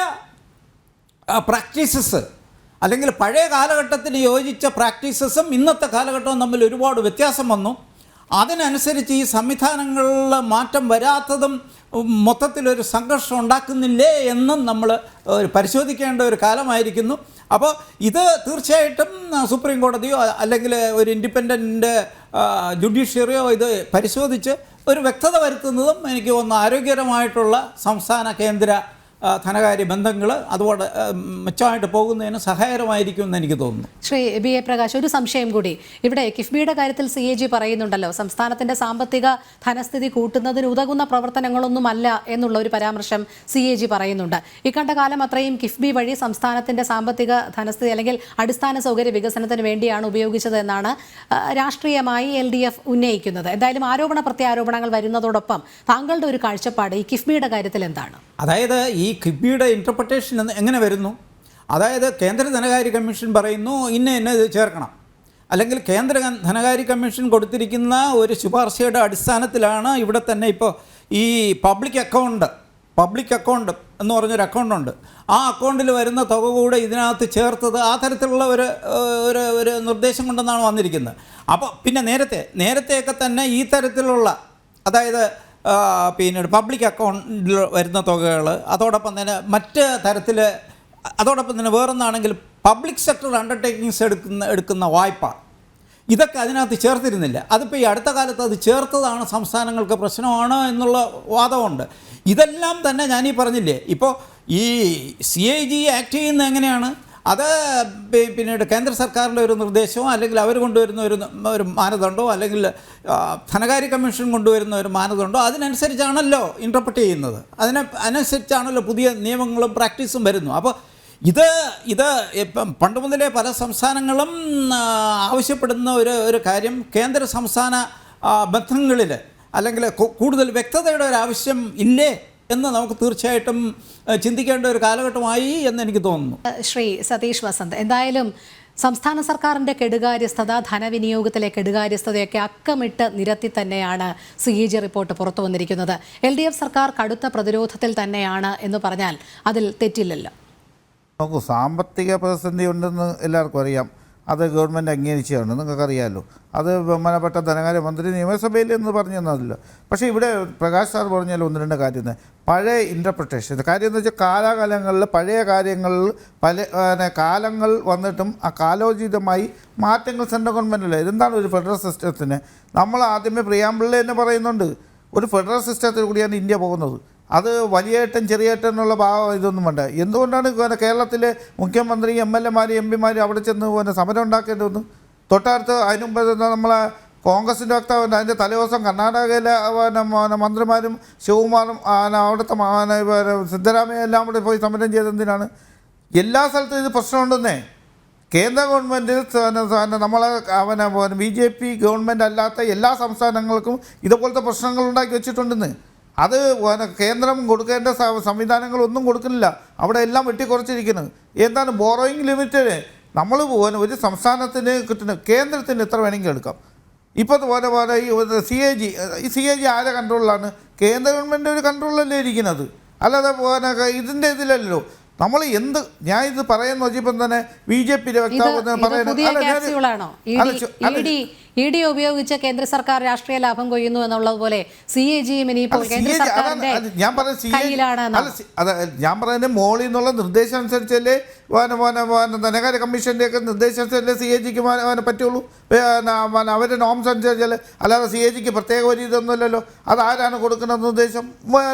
പ്രാക്ടീസസ് അല്ലെങ്കിൽ പഴയ കാലഘട്ടത്തിന് യോജിച്ച പ്രാക്ടീസസും ഇന്നത്തെ കാലഘട്ടവും തമ്മിൽ ഒരുപാട് വ്യത്യാസം വന്നു. അതിനനുസരിച്ച് ഈ സംവിധാനങ്ങളിൽ മാറ്റം വരാത്തതും മൊത്തത്തിലൊരു സംഘർഷം ഉണ്ടാക്കുന്നില്ലേ എന്നും നമ്മൾ പരിശോധിക്കേണ്ട ഒരു കാലമായിരിക്കുന്നു. അപ്പോൾ ഇത് തീർച്ചയായിട്ടും സുപ്രീം കോടതിയോ അല്ലെങ്കിൽ ഒരു ഇൻഡിപെൻഡൻറ്റ് ജുഡീഷ്യറിയോ ഇത് പരിശോധിച്ച് ഒരു വ്യക്തത വരുത്തുന്നതും എനിക്ക് തോന്നുന്നു ആരോഗ്യകരമായിട്ടുള്ള സംസ്ഥാന കേന്ദ്ര ധനകാര്യ ബന്ധങ്ങൾ അതുപോലെ മെച്ചമായിട്ട് പോകുന്നതിന് സഹായകരമായിരിക്കുമെന്ന് എനിക്ക് തോന്നുന്നു. ശ്രീ BA പ്രകാശ്, ഒരു സംശയം കൂടി. ഇവിടെ കിഫ്ബിയുടെ കാര്യത്തിൽ CAG പറയുന്നുണ്ടല്ലോ, സംസ്ഥാനത്തിന്റെ സാമ്പത്തിക ധനസ്ഥിതി കൂട്ടുന്നതിന് ഉതകുന്ന പ്രവർത്തനങ്ങളൊന്നുമല്ല എന്നുള്ള ഒരു പരാമർശം CAG പറയുന്നുണ്ട്. ഇക്കണ്ട കാലം അത്രയും കിഫ്ബി വഴി സംസ്ഥാനത്തിന്റെ സാമ്പത്തിക ധനസ്ഥിതി അല്ലെങ്കിൽ അടിസ്ഥാന സൗകര്യ വികസനത്തിന് വേണ്ടിയാണ് ഉപയോഗിച്ചത് എന്നാണ് രാഷ്ട്രീയമായി LDF ഉന്നയിക്കുന്നത്. എന്തായാലും ആരോപണ പ്രത്യാരോപണങ്ങൾ വരുന്നതോടൊപ്പം താങ്കളുടെ ഒരു കാഴ്ചപ്പാട് ഈ കിഫ്ബിയുടെ കാര്യത്തിൽ എന്താണ്? അതായത് ഈ കിഫ്ബിയുടെ ഇൻ്റർപ്രിട്ടേഷൻ എങ്ങനെ വരുന്നു, അതായത് കേന്ദ്ര ധനകാര്യ കമ്മീഷൻ പറയുന്നു ഇന്ന ഇത് ചേർക്കണം, അല്ലെങ്കിൽ കേന്ദ്ര ധനകാര്യ കമ്മീഷൻ കൊടുത്തിരിക്കുന്ന ഒരു ശുപാർശയുടെ അടിസ്ഥാനത്തിലാണ് ഇവിടെ തന്നെ ഇപ്പോൾ ഈ പബ്ലിക് പബ്ലിക് അക്കൗണ്ട് എന്ന് പറഞ്ഞൊരു അക്കൗണ്ടുണ്ട്. ആ അക്കൗണ്ടിൽ വരുന്ന തുക കൂടെ ഇതിനകത്ത് ചേർത്തത് ആ തരത്തിലുള്ള ഒരു നിർദ്ദേശം കൊണ്ടെന്നാണ് വന്നിരിക്കുന്നത്. അപ്പോൾ പിന്നെ നേരത്തെയൊക്കെ തന്നെ ഈ തരത്തിലുള്ള, അതായത് പിന്നീട് പബ്ലിക് അക്കൗണ്ടിൽ വരുന്ന തുകകൾ, അതോടൊപ്പം തന്നെ മറ്റ് തരത്തിൽ, അതോടൊപ്പം തന്നെ വേറൊന്നാണെങ്കിൽ പബ്ലിക് സെക്ടർ അണ്ടർടേക്കിങ്സ് എടുക്കുന്ന വായ്പ, ഇതൊക്കെ അതിനകത്ത് ചേർത്തിരുന്നില്ല. അതിപ്പോൾ ഈ അടുത്ത കാലത്ത് അത് ചേർത്തതാണ് സംസ്ഥാനങ്ങൾക്ക് പ്രശ്നമാണ് എന്നുള്ള വാദമുണ്ട്. ഇതെല്ലാം തന്നെ ഞാനീ പറഞ്ഞില്ലേ, ഇപ്പോൾ ഈ CAG ആക്ട് ചെയ്യുന്നത് എങ്ങനെയാണ്, അത് പിന്നീട് കേന്ദ്ര സർക്കാരിൻ്റെ ഒരു നിർദ്ദേശമോ അല്ലെങ്കിൽ അവർ കൊണ്ടുവരുന്ന ഒരു മാനദണ്ഡമോ അല്ലെങ്കിൽ ധനകാര്യ കമ്മീഷൻ കൊണ്ടുവരുന്ന ഒരു മാനദണ്ഡമോ അതിനനുസരിച്ചാണല്ലോ ഇൻ്റർപ്രറ്റ് ചെയ്യുന്നത്. അതിനനുസരിച്ചാണല്ലോ പുതിയ നിയമങ്ങളും പ്രാക്ടീസും വരുന്നു. അപ്പോൾ ഇത് ഇപ്പം പണ്ട് മുതലേ പല സംസ്ഥാനങ്ങളും ആവശ്യപ്പെടുന്ന ഒരു കാര്യം, കേന്ദ്ര സംസ്ഥാന ബന്ധങ്ങളിൽ അല്ലെങ്കിൽ കൂടുതൽ വ്യക്തതയുടെ ഒരു ആവശ്യം ഇല്ലേ എന്ന് നമുക്ക് തീർച്ചയായിട്ടും ചിന്തിക്കേണ്ട ഒരു കാലഘട്ടമായി എന്ന് എനിക്ക് തോന്നുന്നു. ശ്രീ സതീഷ് വസന്ത്, എന്തായാലും സംസ്ഥാന സർക്കാരിൻ്റെ കെടുകാര്യസ്ഥത, ധനവിനിയോഗത്തിലെ കെടുകാര്യസ്ഥതയൊക്കെ അക്കമിട്ട് നിരത്തി തന്നെയാണ് CAG റിപ്പോർട്ട് പുറത്തു വന്നിരിക്കുന്നത്. LDF സർക്കാർ കടുത്ത പ്രതിരോധത്തിൽ തന്നെയാണ് എന്ന് പറഞ്ഞാൽ അതിൽ തെറ്റില്ലല്ലോ. നോക്കൂ, സാമ്പത്തിക പ്രതിസന്ധി ഉണ്ടെന്ന് എല്ലാവർക്കും അറിയാം. അത് ഗവൺമെൻറ് അംഗീകരിച്ചാണ്, നിങ്ങൾക്കറിയാമല്ലോ. അത് ബഹുമാനപ്പെട്ട ധനകാര്യമന്ത്രി നിയമസഭയിൽ എന്ന് പറഞ്ഞു തന്നതില്ല. പക്ഷേ ഇവിടെ പ്രകാശ് സാർ പറഞ്ഞാൽ ഒന്ന് രണ്ട് കാര്യം, പഴയ ഇൻ്റർപ്രിട്ടേഷൻ കാര്യം എന്ന് വെച്ചാൽ കാലാകാലങ്ങളിൽ പഴയ കാര്യങ്ങളിൽ പല കാലങ്ങൾ വന്നിട്ടും ആ കാലോചിതമായി മാറ്റങ്ങൾ സെൻട്രൽ ഗവൺമെൻറ്റില്ല. ഇതെന്താണ് ഒരു ഫെഡറൽ സിസ്റ്റത്തിന്? നമ്മൾ ആദ്യമേ പ്രിയാമ്പിളിൽ തന്നെ പറയുന്നുണ്ട്, ഒരു ഫെഡറൽ സിസ്റ്റത്തിൽ കൂടിയാണ് ഇന്ത്യ പോകുന്നത്. അത് വലിയേട്ടൻ ചെറിയേട്ടൻ എന്നുള്ള ഭാവം ഇതൊന്നും വേണ്ട. എന്തുകൊണ്ടാണ് കേരളത്തിലെ മുഖ്യമന്ത്രി MLA-മാർ MP അവിടെ ചെന്ന് സമരം ഉണ്ടാക്കേണ്ടി വന്നു? തൊട്ടടുത്ത് അതിന് മുമ്പ് നമ്മളെ കോൺഗ്രസിൻ്റെ വക്താവുണ്ട്, അതിൻ്റെ തലേദിവസം കർണാടകയിലെ മന്ത്രിമാരും ശിവകുമാറും അവിടുത്തെ സിദ്ധരാമയ്യ എല്ലാം കൂടെ പോയി സമരം ചെയ്തെന്തിനാണ്? എല്ലാ സ്ഥലത്തും ഇത് പ്രശ്നമുണ്ടെന്നേ. കേന്ദ്ര ഗവൺമെൻറ് നമ്മളെ BJP ഗവൺമെൻറ് അല്ലാത്ത എല്ലാ സംസ്ഥാനങ്ങൾക്കും ഇതുപോലത്തെ പ്രശ്നങ്ങൾ ഉണ്ടാക്കി വെച്ചിട്ടുണ്ടെന്ന്. അത് കേന്ദ്രം കൊടുക്കേണ്ട സംവിധാനങ്ങളൊന്നും കൊടുക്കുന്നില്ല, അവിടെ എല്ലാം വെട്ടിക്കുറച്ചിരിക്കുന്നത്. എന്താണ് ബോറോയിങ് ലിമിറ്റഡ്? നമ്മൾ ഒരു സംസ്ഥാനത്തിന് കിട്ടുന്ന കേന്ദ്രത്തിന് എത്ര വേണമെങ്കിൽ എടുക്കാം. ഇപ്പോൾ പോലെ ഈ CAG ആരെ കൺട്രോളിലാണ്? കേന്ദ്ര ഗവൺമെൻറ് ഒരു കൺട്രോളിലല്ലേ ഇരിക്കുന്നത്, അല്ലാതെ ഇതിൻ്റെ ഇതിലല്ലോ. നമ്മൾ ഞാൻ ഇത് പറയുന്ന വെച്ചപ്പം തന്നെ BJP-യുടെ വക്താവ് ED ഉപയോഗിച്ച് കേന്ദ്ര സർക്കാർ രാഷ്ട്രീയ ലാഭം കൊയ്യുന്നു എന്നുള്ളതുപോലെ CAG-യും ഇനിയിപ്പോൾ കേന്ദ്ര സർക്കാരിന്റെ കയ്യിലാണ്. ഞാൻ പറയുന്നത് മോളിൽ നിന്നുള്ള നിർദ്ദേശം അനുസരിച്ചല്ലേ ധനകാര്യ കമ്മീഷൻ്റെയൊക്കെ നിർദ്ദേശം അനുസരിച്ചല്ലേ CAG-ക്ക് പറ്റുള്ളൂ. അവരുടെ നോംസ് അനുസരിച്ചല്ലേ, അല്ലാതെ CAG-ക്ക് പ്രത്യേക ഒരു ഇതൊന്നുമില്ലല്ലോ. അതാരാണ് കൊടുക്കുന്ന നിർദ്ദേശം?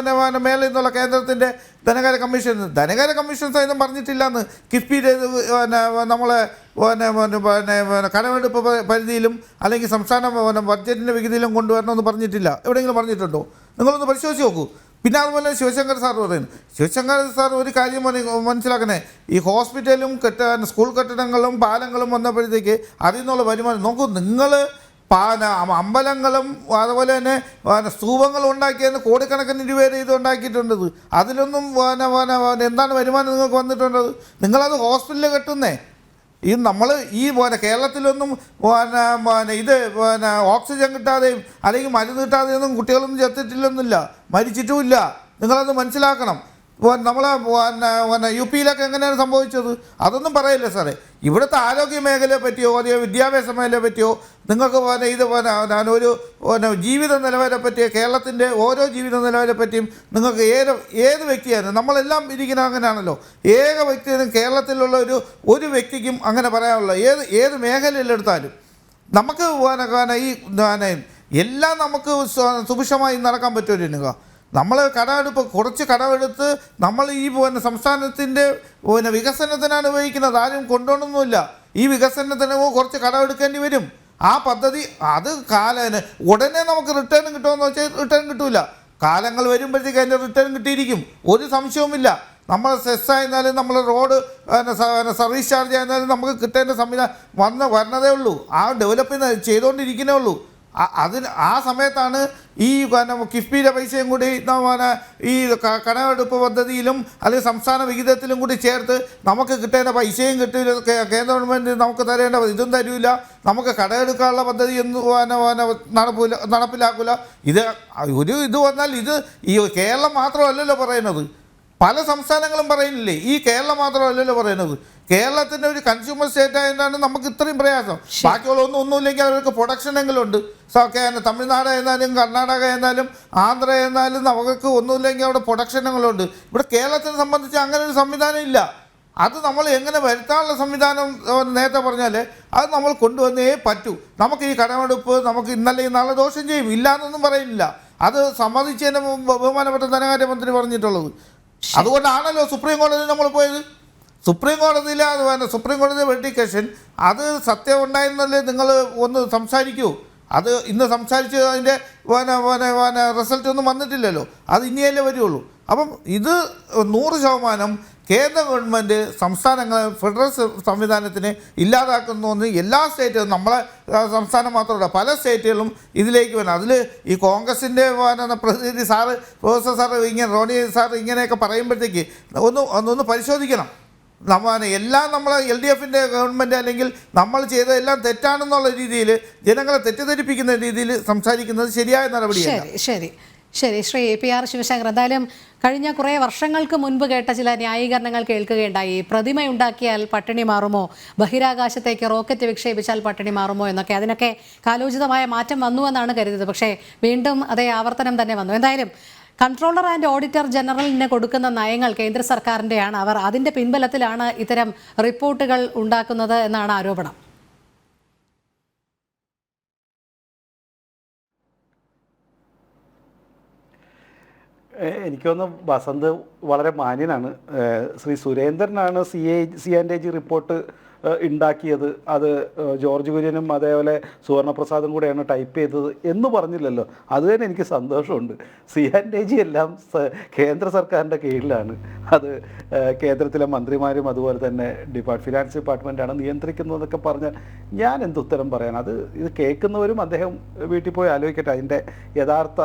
മേളിൽ നിന്നുള്ള കേന്ദ്രത്തിൻ്റെ ധനകാര്യ കമ്മീഷൻ സഹിതം പറഞ്ഞിട്ടില്ലെന്ന്. കിഫ്ബിയുടെ നമ്മളെ കടമെടുപ്പ് പരിധിയിലും അല്ലെങ്കിൽ സംസ്ഥാന ബഡ്ജറ്റിൻ്റെ വിഹിതയിലും കൊണ്ടുവരണമെന്ന് പറഞ്ഞിട്ടില്ല. എവിടെയെങ്കിലും പറഞ്ഞിട്ടുണ്ടോ? നിങ്ങളൊന്ന് പരിശോധിച്ച് നോക്കൂ. പിന്നെ അതുപോലെ ശിവശങ്കർ സാർ പറയുന്നു, ശിവശങ്കർ സാർ ഒരു കാര്യം മനസ്സിലാക്കണേ, ഈ ഹോസ്പിറ്റലും സ്കൂൾ കെട്ടിടങ്ങളും പാലങ്ങളും വന്നപ്പോഴത്തേക്ക് അതിൽ നിന്നുള്ള വരുമാനം നോക്കൂ. നിങ്ങൾ അമ്പലങ്ങളും അതുപോലെ തന്നെ സ്തൂപങ്ങളും ഉണ്ടാക്കിയതിന് കോടിക്കണക്കിന് രൂപ ഇത് ഉണ്ടാക്കിയിട്ടുണ്ടത്. അതിലൊന്നും എന്താണ് വരുമാനം നിങ്ങൾക്ക് വന്നിട്ടുണ്ടത്? നിങ്ങളത് ഹോസ്പിറ്റലിൽ കെട്ടുന്നേ. ഈ നമ്മൾ ഈ കേരളത്തിലൊന്നും ഇത് ഓക്സിജൻ കിട്ടാതെയും അല്ലെങ്കിൽ മരുന്ന് കിട്ടാതെയൊന്നും കുട്ടികളൊന്നും ചത്തിട്ടില്ലെന്നില്ല, മരിച്ചിട്ടുമില്ല. നിങ്ങളത് മനസ്സിലാക്കണം. നമ്മളെ UP-യിലൊക്കെ എങ്ങനെയാണ് സംഭവിച്ചത്? അതൊന്നും പറയില്ല സാറേ. ഇവിടുത്തെ ആരോഗ്യ മേഖലയെ പറ്റിയോ അതോ വിദ്യാഭ്യാസ മേഖലയെ പറ്റിയോ നിങ്ങൾക്ക് ഇത് ഒരു ജീവിത നിലവാരത്തെ പറ്റിയോ കേരളത്തിൻ്റെ ഓരോ ജീവിത നിലവാരത്തെ പറ്റിയും നിങ്ങൾക്ക് ഏത് വ്യക്തിയാണ്, നമ്മളെല്ലാം ഇരിക്കുന്ന അങ്ങനെയാണല്ലോ. ഏക വ്യക്തിയും കേരളത്തിലുള്ള ഒരു വ്യക്തിക്കും അങ്ങനെ പറയാനുള്ള ഏത് മേഖലയിലെടുത്താലും നമുക്ക് ഈ എല്ലാം നമുക്ക് സുഭിക്ഷമായി നടക്കാൻ പറ്റുമല്ലോ. നമ്മൾ കുറച്ച് കടമെടുത്ത് നമ്മൾ ഈ സംസ്ഥാനത്തിൻ്റെ വികസനത്തിനാണ് ഉപയോഗിക്കുന്നത്. ആരും കൊണ്ടുപോകണമെന്നില്ല. ഈ വികസനത്തിന് കുറച്ച് കടമെടുക്കേണ്ടി വരും. ആ പദ്ധതി അത് ഉടനെ നമുക്ക് റിട്ടേൺ കിട്ടുമെന്ന് വെച്ചാൽ റിട്ടേൺ കിട്ടില്ല. കാലങ്ങൾ വരുമ്പോഴത്തേക്ക് അതിൻ്റെ റിട്ടേൺ കിട്ടിയിരിക്കും, ഒരു സംശയവുമില്ല. നമ്മൾ സെസ് ആയിരുന്നാലും നമ്മൾ റോഡ് സർവീസ് ചാർജ് ആയിരുന്നാലും നമുക്ക് കിട്ടേണ്ട സംവിധാനം വരണതേ ഉള്ളൂ. ആ ഡെവലപ്പ് ചെയ്തുകൊണ്ടിരിക്കുന്നേ ഉള്ളൂ. അതിന് ആ സമയത്താണ് ഈ കിഫ്ബിയുടെ പൈസയും കൂടി ഈ കടമെടുപ്പ് പദ്ധതിയിലും അല്ലെങ്കിൽ സംസ്ഥാന വിഹിതത്തിലും കൂടി ചേർത്ത് നമുക്ക് കിട്ടേണ്ട പൈസയും കിട്ടില്ല, കേന്ദ്ര ഗവൺമെൻറ് നമുക്ക് തരേണ്ട ഇതും തരില്ല, നമുക്ക് കടമെടുക്കാനുള്ള പദ്ധതി നടപ്പിലാക്കില്ല. ഇത് വന്നാൽ ഇത് ഈ കേരളം മാത്രമല്ലല്ലോ പറയുന്നത്, പല സംസ്ഥാനങ്ങളും പറയുന്നില്ലേ, ഈ കേരളം മാത്രമല്ലല്ലോ പറയുന്നത്. കേരളത്തിൻ്റെ ഒരു കൺസ്യൂമർ സ്റ്റേറ്റ് ആയതുകൊണ്ടാണ് നമുക്ക് ഇത്രയും പ്രയാസം. ബാക്കിയുള്ള ഒന്നുമില്ലെങ്കിൽ അവർക്ക് പ്രൊഡക്ഷനെങ്കിലും ഉണ്ട്. തമിഴ്നാട് എന്നാലും കർണാടക എന്നാലും ആന്ധ്ര എന്നാലും അവർക്ക് ഒന്നുമില്ലെങ്കിൽ അവിടെ പ്രൊഡക്ഷനുകളുണ്ട്. ഇവിടെ കേരളത്തിനെ സംബന്ധിച്ച് അങ്ങനെ ഒരു സംവിധാനം ഇല്ല. അത് നമ്മൾ എങ്ങനെ വരുത്താനുള്ള സംവിധാനം നേരത്തെ പറഞ്ഞാൽ അത് നമ്മൾ കൊണ്ടുവന്നേ പറ്റൂ. നമുക്ക് ഈ കടമെടുപ്പ് നമുക്ക് ഇന്നലെ നാളെ ദോഷം ചെയ്യും, ഇല്ല എന്നൊന്നും പറയുന്നില്ല. അത് സമ്മതിച്ചതിന് ബഹുമാനപ്പെട്ട ധനകാര്യമന്ത്രി പറഞ്ഞിട്ടുള്ളത്. അതുകൊണ്ടാണല്ലോ സുപ്രീം കോടതി നമ്മൾ പോയത്. സുപ്രീം കോടതിയിൽ സുപ്രീം കോടതി വെരിഫിക്കേഷൻ അത് സത്യം ഉണ്ടായിരുന്നല്ലേ നിങ്ങൾ ഒന്ന് സംസാരിക്കൂ. അത് ഇന്ന് സംസാരിച്ച് അതിൻ്റെ റിസൾട്ട് ഒന്നും വന്നിട്ടില്ലല്ലോ, അത് ഇനിയല്ലേ വരുള്ളൂ. അപ്പം ഇത് 100% കേന്ദ്ര ഗവൺമെൻറ് സംസ്ഥാനങ്ങൾ ഫെഡറൽ സംവിധാനത്തിനെ ഇല്ലാതാക്കുന്നു എന്ന് എല്ലാ സ്റ്റേറ്റുകളും, നമ്മളെ സംസ്ഥാനം മാത്രമല്ല പല സ്റ്റേറ്റുകളും ഇതിലേക്ക് വരണം. അതിൽ ഈ കോൺഗ്രസിൻ്റെ പ്രതിനിധി sir professor sir Roni sir ഇങ്ങനെയൊക്കെ പറയുമ്പോഴത്തേക്ക് ഒന്ന് പരിശോധിക്കണം. എല്ലാം നമ്മളെ LDFൻ്റെ ഗവൺമെൻറ് അല്ലെങ്കിൽ നമ്മൾ ചെയ്തതെല്ലാം തെറ്റാണെന്നുള്ള രീതിയിൽ ജനങ്ങളെ തെറ്റിദ്ധരിപ്പിക്കുന്ന രീതിയിൽ സംസാരിക്കുന്നത് ശരിയായ നടപടിയല്ല. ശരി ശ്രീ PR ശിവശങ്കർ, എന്തായാലും കഴിഞ്ഞ കുറേ വർഷങ്ങൾക്ക് മുൻപ് കേട്ട ചില ന്യായീകരണങ്ങൾ കേൾക്കുകയുണ്ടായി. പ്രതിമയുണ്ടാക്കിയാൽ പട്ടിണി മാറുമോ, ബഹിരാകാശത്തേക്ക് റോക്കറ്റ് വിക്ഷേപിച്ചാൽ പട്ടിണി മാറുമോ എന്നൊക്കെ. അതിനൊക്കെ കാലോചിതമായ മാറ്റം വന്നുവെന്നാണ് കരുതിയത്. പക്ഷേ വീണ്ടും അതേ ആവർത്തനം തന്നെ വന്നു. എന്തായാലും കൺട്രോളർ ആൻഡ് ഓഡിറ്റർ ജനറലിന് കൊടുക്കുന്ന നയങ്ങൾ കേന്ദ്ര സർക്കാരിൻ്റെയാണ്. അവർ അതിൻ്റെ പിൻബലത്തിലാണ് ഇത്തരം റിപ്പോർട്ടുകൾ ഉണ്ടാക്കുന്നത് എന്നാണ് ആരോപണം. എനിക്ക് തോന്നുന്നു വസന്ത് വളരെ മാന്യനാണ്. ശ്രീ സുരേന്ദ്രനാണ് CAG റിപ്പോർട്ട് ഉണ്ടാക്കിയത്, അത് ജോർജ് കുര്യനും അതേപോലെ സുവർണപ്രസാദും കൂടെയാണ് ടൈപ്പ് ചെയ്തത് എന്ന് പറഞ്ഞില്ലല്ലോ. അത് തന്നെ എനിക്ക് സന്തോഷമുണ്ട്. CAG എല്ലാം കേന്ദ്ര സർക്കാരിൻ്റെ കീഴിലാണ്. അത് കേന്ദ്രത്തിലെ മന്ത്രിമാരും അതുപോലെ തന്നെ ഫിനാൻസ് ഡിപ്പാർട്ട്മെൻറ്റാണ് നിയന്ത്രിക്കുന്നതെന്നൊക്കെ പറഞ്ഞാൽ ഞാൻ എന്തുത്തരം പറയാൻ. ഇത് കേൾക്കുന്നവരും അദ്ദേഹം വീട്ടിൽ പോയി ആലോചിക്കട്ടെ അതിൻ്റെ യഥാർത്ഥ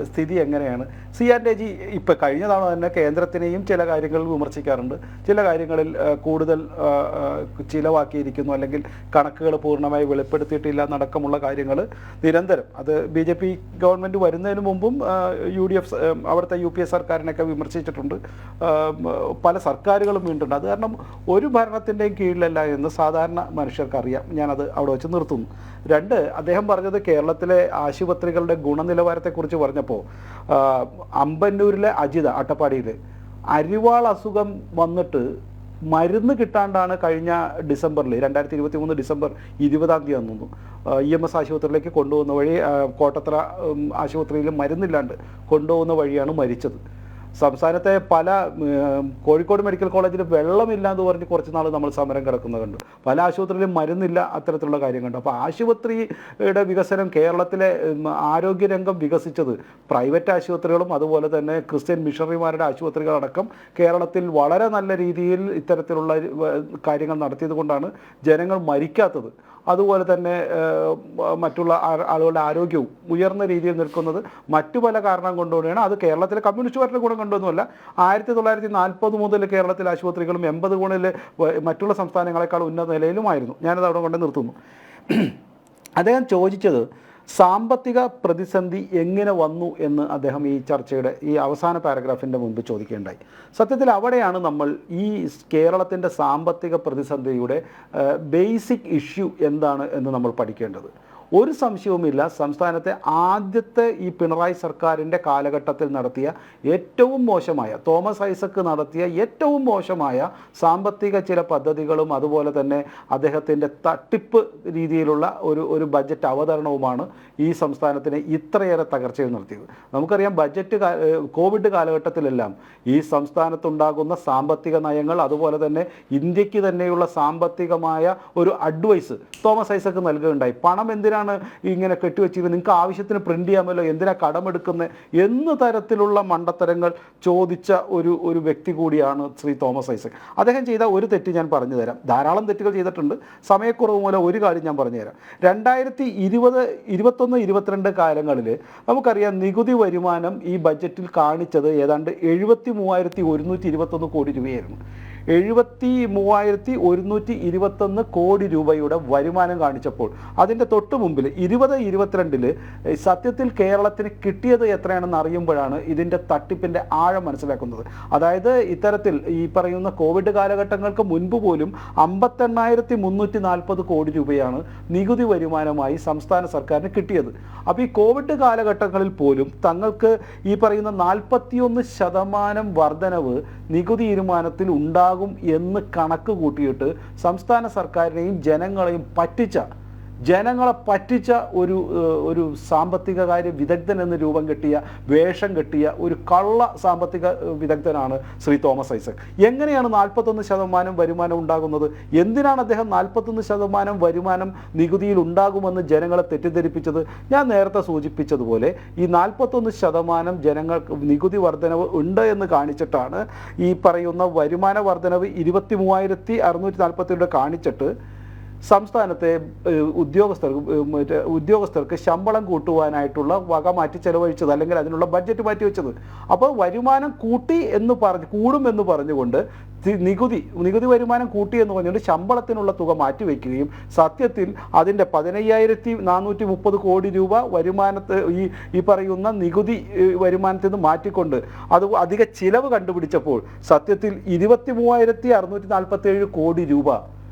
സ്ഥിതി എങ്ങനെയാണ്. CAG ഇപ്പോൾ കഴിഞ്ഞ തവണ തന്നെ കേന്ദ്രത്തിനെയും ചില കാര്യങ്ങളിൽ വിമർശിക്കാറുണ്ട്, ചില കാര്യങ്ങളിൽ കൂടുതൽ ചിലവാക്കിയിരിക്കുന്നു അല്ലെങ്കിൽ കണക്കുകൾ പൂർണ്ണമായി വെളിപ്പെടുത്തിയിട്ടില്ല എന്നടക്കമുള്ള കാര്യങ്ങൾ നിരന്തരം അത് BJP ഗവൺമെൻറ് വരുന്നതിന് മുമ്പും UDF അവിടുത്തെ UPA സർക്കാരിനൊക്കെ വിമർശിച്ചിട്ടുണ്ട്. പല സർക്കാരുകളും വീണ്ടുണ്ട്. അത് കാരണം ഒരു ഭരണത്തിൻ്റെയും കീഴിലല്ല എന്ന് സാധാരണ മനുഷ്യർക്കറിയാം. ഞാനത് അവിടെ വെച്ച് നിർത്തുന്നു. 2, അദ്ദേഹം പറഞ്ഞത് കേരളത്തിലെ ആശുപത്രികളുടെ ഗുണനിലവാരത്തെക്കുറിച്ച് പറഞ്ഞപ്പോൾ അമ്പന്നൂരിലെ അജിത അട്ടപ്പാടിയിൽ അരിവാൾ അസുഖം വന്നിട്ട് മരുന്ന് കിട്ടാണ്ടാണ് കഴിഞ്ഞ ഡിസംബറിൽ 2023 ഡിസംബർ 20-ാം തീയതി വന്നു EMS ആശുപത്രിയിലേക്ക് കൊണ്ടുപോകുന്ന വഴി കോട്ടത്തറ ആശുപത്രിയിൽ മരുന്നില്ലാണ്ട് കൊണ്ടുപോകുന്ന വഴിയാണ് മരിച്ചത്. സംസ്ഥാനത്തെ പല കോഴിക്കോട് മെഡിക്കൽ കോളേജിൽ വെള്ളമില്ലാന്ന് പറഞ്ഞ് കുറച്ച് നാൾ നമ്മൾ സമരം കിടക്കുന്നത് കണ്ടു. പല ആശുപത്രിയിലും മരുന്നില്ല, അത്തരത്തിലുള്ള കാര്യം കണ്ടു. അപ്പോൾ ആശുപത്രിയുടെ വികസനം, കേരളത്തിലെ ആരോഗ്യരംഗം വികസിച്ചത് പ്രൈവറ്റ് ആശുപത്രികളും അതുപോലെ തന്നെ ക്രിസ്ത്യൻ മിഷണറിമാരുടെ ആശുപത്രികളടക്കം കേരളത്തിൽ വളരെ നല്ല രീതിയിൽ ഇത്തരത്തിലുള്ള കാര്യങ്ങൾ നടത്തിയത് കൊണ്ടാണ് ജനങ്ങൾ മരിക്കാത്തത്. അതുപോലെ തന്നെ മറ്റുള്ള ആളുകളുടെ ആരോഗ്യവും ഉയർന്ന രീതിയിൽ നിൽക്കുന്നത് മറ്റു പല കാരണം കൊണ്ടുകൂടിയാണ്. അത് കേരളത്തിലെ കമ്മ്യൂണിസ്റ്റ് പാർട്ടിയുടെ ഗുണം കൊണ്ടൊന്നുമല്ല. 1940 മുതൽ കേരളത്തിലെ ആശുപത്രികളും 80 മറ്റുള്ള സംസ്ഥാനങ്ങളെക്കാൾ ഉന്നത നിലയിലുമായിരുന്നു. ഞാനത് അവിടെ കൊണ്ട് നിർത്തുന്നു. അദ്ദേഹം ചോദിച്ചത് സാമ്പത്തിക പ്രതിസന്ധി എങ്ങനെ വന്നു എന്ന് അദ്ദേഹം ഈ ചർച്ചയുടെ ഈ അവസാന പാരഗ്രാഫിൻ്റെ മുൻപ് ചോദിക്കുകയുണ്ടായി. സത്യത്തിൽ അവിടെയാണ് നമ്മൾ ഈ കേരളത്തിൻ്റെ സാമ്പത്തിക പ്രതിസന്ധിയുടെ ബേസിക് ഇഷ്യൂ എന്താണ് എന്ന് നമ്മൾ പഠിക്കേണ്ടത്. ഒരു സംശയവുമില്ല, സംസ്ഥാനത്തെ ആദ്യത്തെ ഈ പിണറായി സർക്കാരിൻ്റെ കാലഘട്ടത്തിൽ നടത്തിയ ഏറ്റവും മോശമായ, തോമസ് ഐസക്ക് നടത്തിയ ഏറ്റവും മോശമായ സാമ്പത്തിക ചില പദ്ധതികളും അതുപോലെ തന്നെ അദ്ദേഹത്തിൻ്റെ തട്ടിപ്പ് രീതിയിലുള്ള ഒരു ബഡ്ജറ്റ് അവതരണവുമാണ് ഈ സംസ്ഥാനത്തിന് ഇത്രയേറെ തകർച്ചയിൽ നടത്തിയത്. നമുക്കറിയാം, കോവിഡ് കാലഘട്ടത്തിലെല്ലാം ഈ സംസ്ഥാനത്തുണ്ടാകുന്ന സാമ്പത്തിക നയങ്ങൾ അതുപോലെ തന്നെ ഇന്ത്യക്ക് തന്നെയുള്ള സാമ്പത്തികമായ ഒരു അഡ്വൈസ് തോമസ് ഐസക്ക് നൽകുകയുണ്ടായി. പണം എന്തിനാണ് എന്തിനാണ് ഇങ്ങനെ കെട്ടിവെച്ചിരിക്കുന്നത്, നിങ്ങൾക്ക് ആവശ്യത്തിന് പ്രിന്റ് ചെയ്യാമല്ലോ, എന്തിനാ കടമെടുക്കുന്നത് എന്ന തരത്തിലുള്ള മണ്ടത്തരങ്ങൾ ചോദിച്ച ഒരു വ്യക്തി കൂടിയാണ് ശ്രീ തോമസ് ഐസക്. അദ്ദേഹം ചെയ്ത ഒരു തെറ്റ് ഞാൻ പറഞ്ഞു തരാം. ധാരാളം തെറ്റുകൾ ചെയ്തിട്ടുണ്ട്, സമയക്കുറവ് മൂലം ഒരു കാര്യം ഞാൻ പറഞ്ഞു തരാം. 2020, 2021, 2022 കാലങ്ങളിൽ നമുക്കറിയാം നികുതി വരുമാനം ഈ ബഡ്ജറ്റിൽ കാണിച്ചത് ഏതാണ്ട് 73,121 കോടി രൂപയായിരുന്നു. 73,121 കോടി രൂപയുടെ വരുമാനം കാണിച്ചപ്പോൾ അതിൻ്റെ തൊട്ട് മുമ്പിൽ 2022 സത്യത്തിൽ കേരളത്തിന് കിട്ടിയത് എത്രയാണെന്ന് അറിയുമ്പോഴാണ് ഇതിൻ്റെ തട്ടിപ്പിൻ്റെ ആഴം മനസ്സിലാക്കുന്നത്. അതായത് ഇത്തരത്തിൽ ഈ പറയുന്ന കോവിഡ് കാലഘട്ടങ്ങൾക്ക് മുൻപ് പോലും 58,340 കോടി രൂപയാണ് നികുതി വരുമാനമായി സംസ്ഥാന സർക്കാരിന് കിട്ടിയത്. അപ്പോൾ ഈ കോവിഡ് കാലഘട്ടങ്ങളിൽ പോലും തങ്ങൾക്ക് ഈ പറയുന്ന 41% വർധനവ് നികുതി തീരുമാനത്തിൽ ഉണ്ടാകും എന്ന് കണക്ക് കൂട്ടിയിട്ട് സംസ്ഥാന സർക്കാരിനെയും ജനങ്ങളെ പറ്റിച്ച ഒരു സാമ്പത്തിക കാര്യ വിദഗ്ധൻ എന്ന് വേഷം കെട്ടിയ ഒരു കള്ള സാമ്പത്തിക വിദഗ്ധനാണ് ശ്രീ തോമസ് ഐസക്. എങ്ങനെയാണ് 41% വരുമാനം ഉണ്ടാകുന്നത്? എന്തിനാണ് അദ്ദേഹം 41% വരുമാനം നികുതിയിൽ ഉണ്ടാകുമെന്ന് ജനങ്ങളെ തെറ്റിദ്ധരിപ്പിച്ചത്? ഞാൻ നേരത്തെ സൂചിപ്പിച്ചതുപോലെ ഈ 41% ജനങ്ങൾക്ക് നികുതി വർധനവ് ഉണ്ട് എന്ന് കാണിച്ചിട്ടാണ് ഈ പറയുന്ന വരുമാന വർധനവ് 23,642 കാണിച്ചിട്ട് സംസ്ഥാനത്തെ ഉദ്യോഗസ്ഥർക്ക് ശമ്പളം കൂട്ടുവാനായിട്ടുള്ള വക മാറ്റി ചെലവഴിച്ചത്, അല്ലെങ്കിൽ അതിനുള്ള ബഡ്ജറ്റ് മാറ്റിവെച്ചത്. അപ്പോൾ വരുമാനം കൂടും എന്ന് പറഞ്ഞുകൊണ്ട് നികുതി വരുമാനം കൂട്ടി എന്ന് പറഞ്ഞുകൊണ്ട് ശമ്പളത്തിനുള്ള തുക മാറ്റിവെക്കുകയും സത്യത്തിൽ അതിൻ്റെ 15,430 കോടി രൂപ വരുമാനത്ത് ഈ പറയുന്ന നികുതി വരുമാനത്തിൽ നിന്ന് മാറ്റിക്കൊണ്ട് അത് അധിക ചിലവ് കണ്ടുപിടിച്ചപ്പോൾ സത്യത്തിൽ 23,647 കോടി രൂപ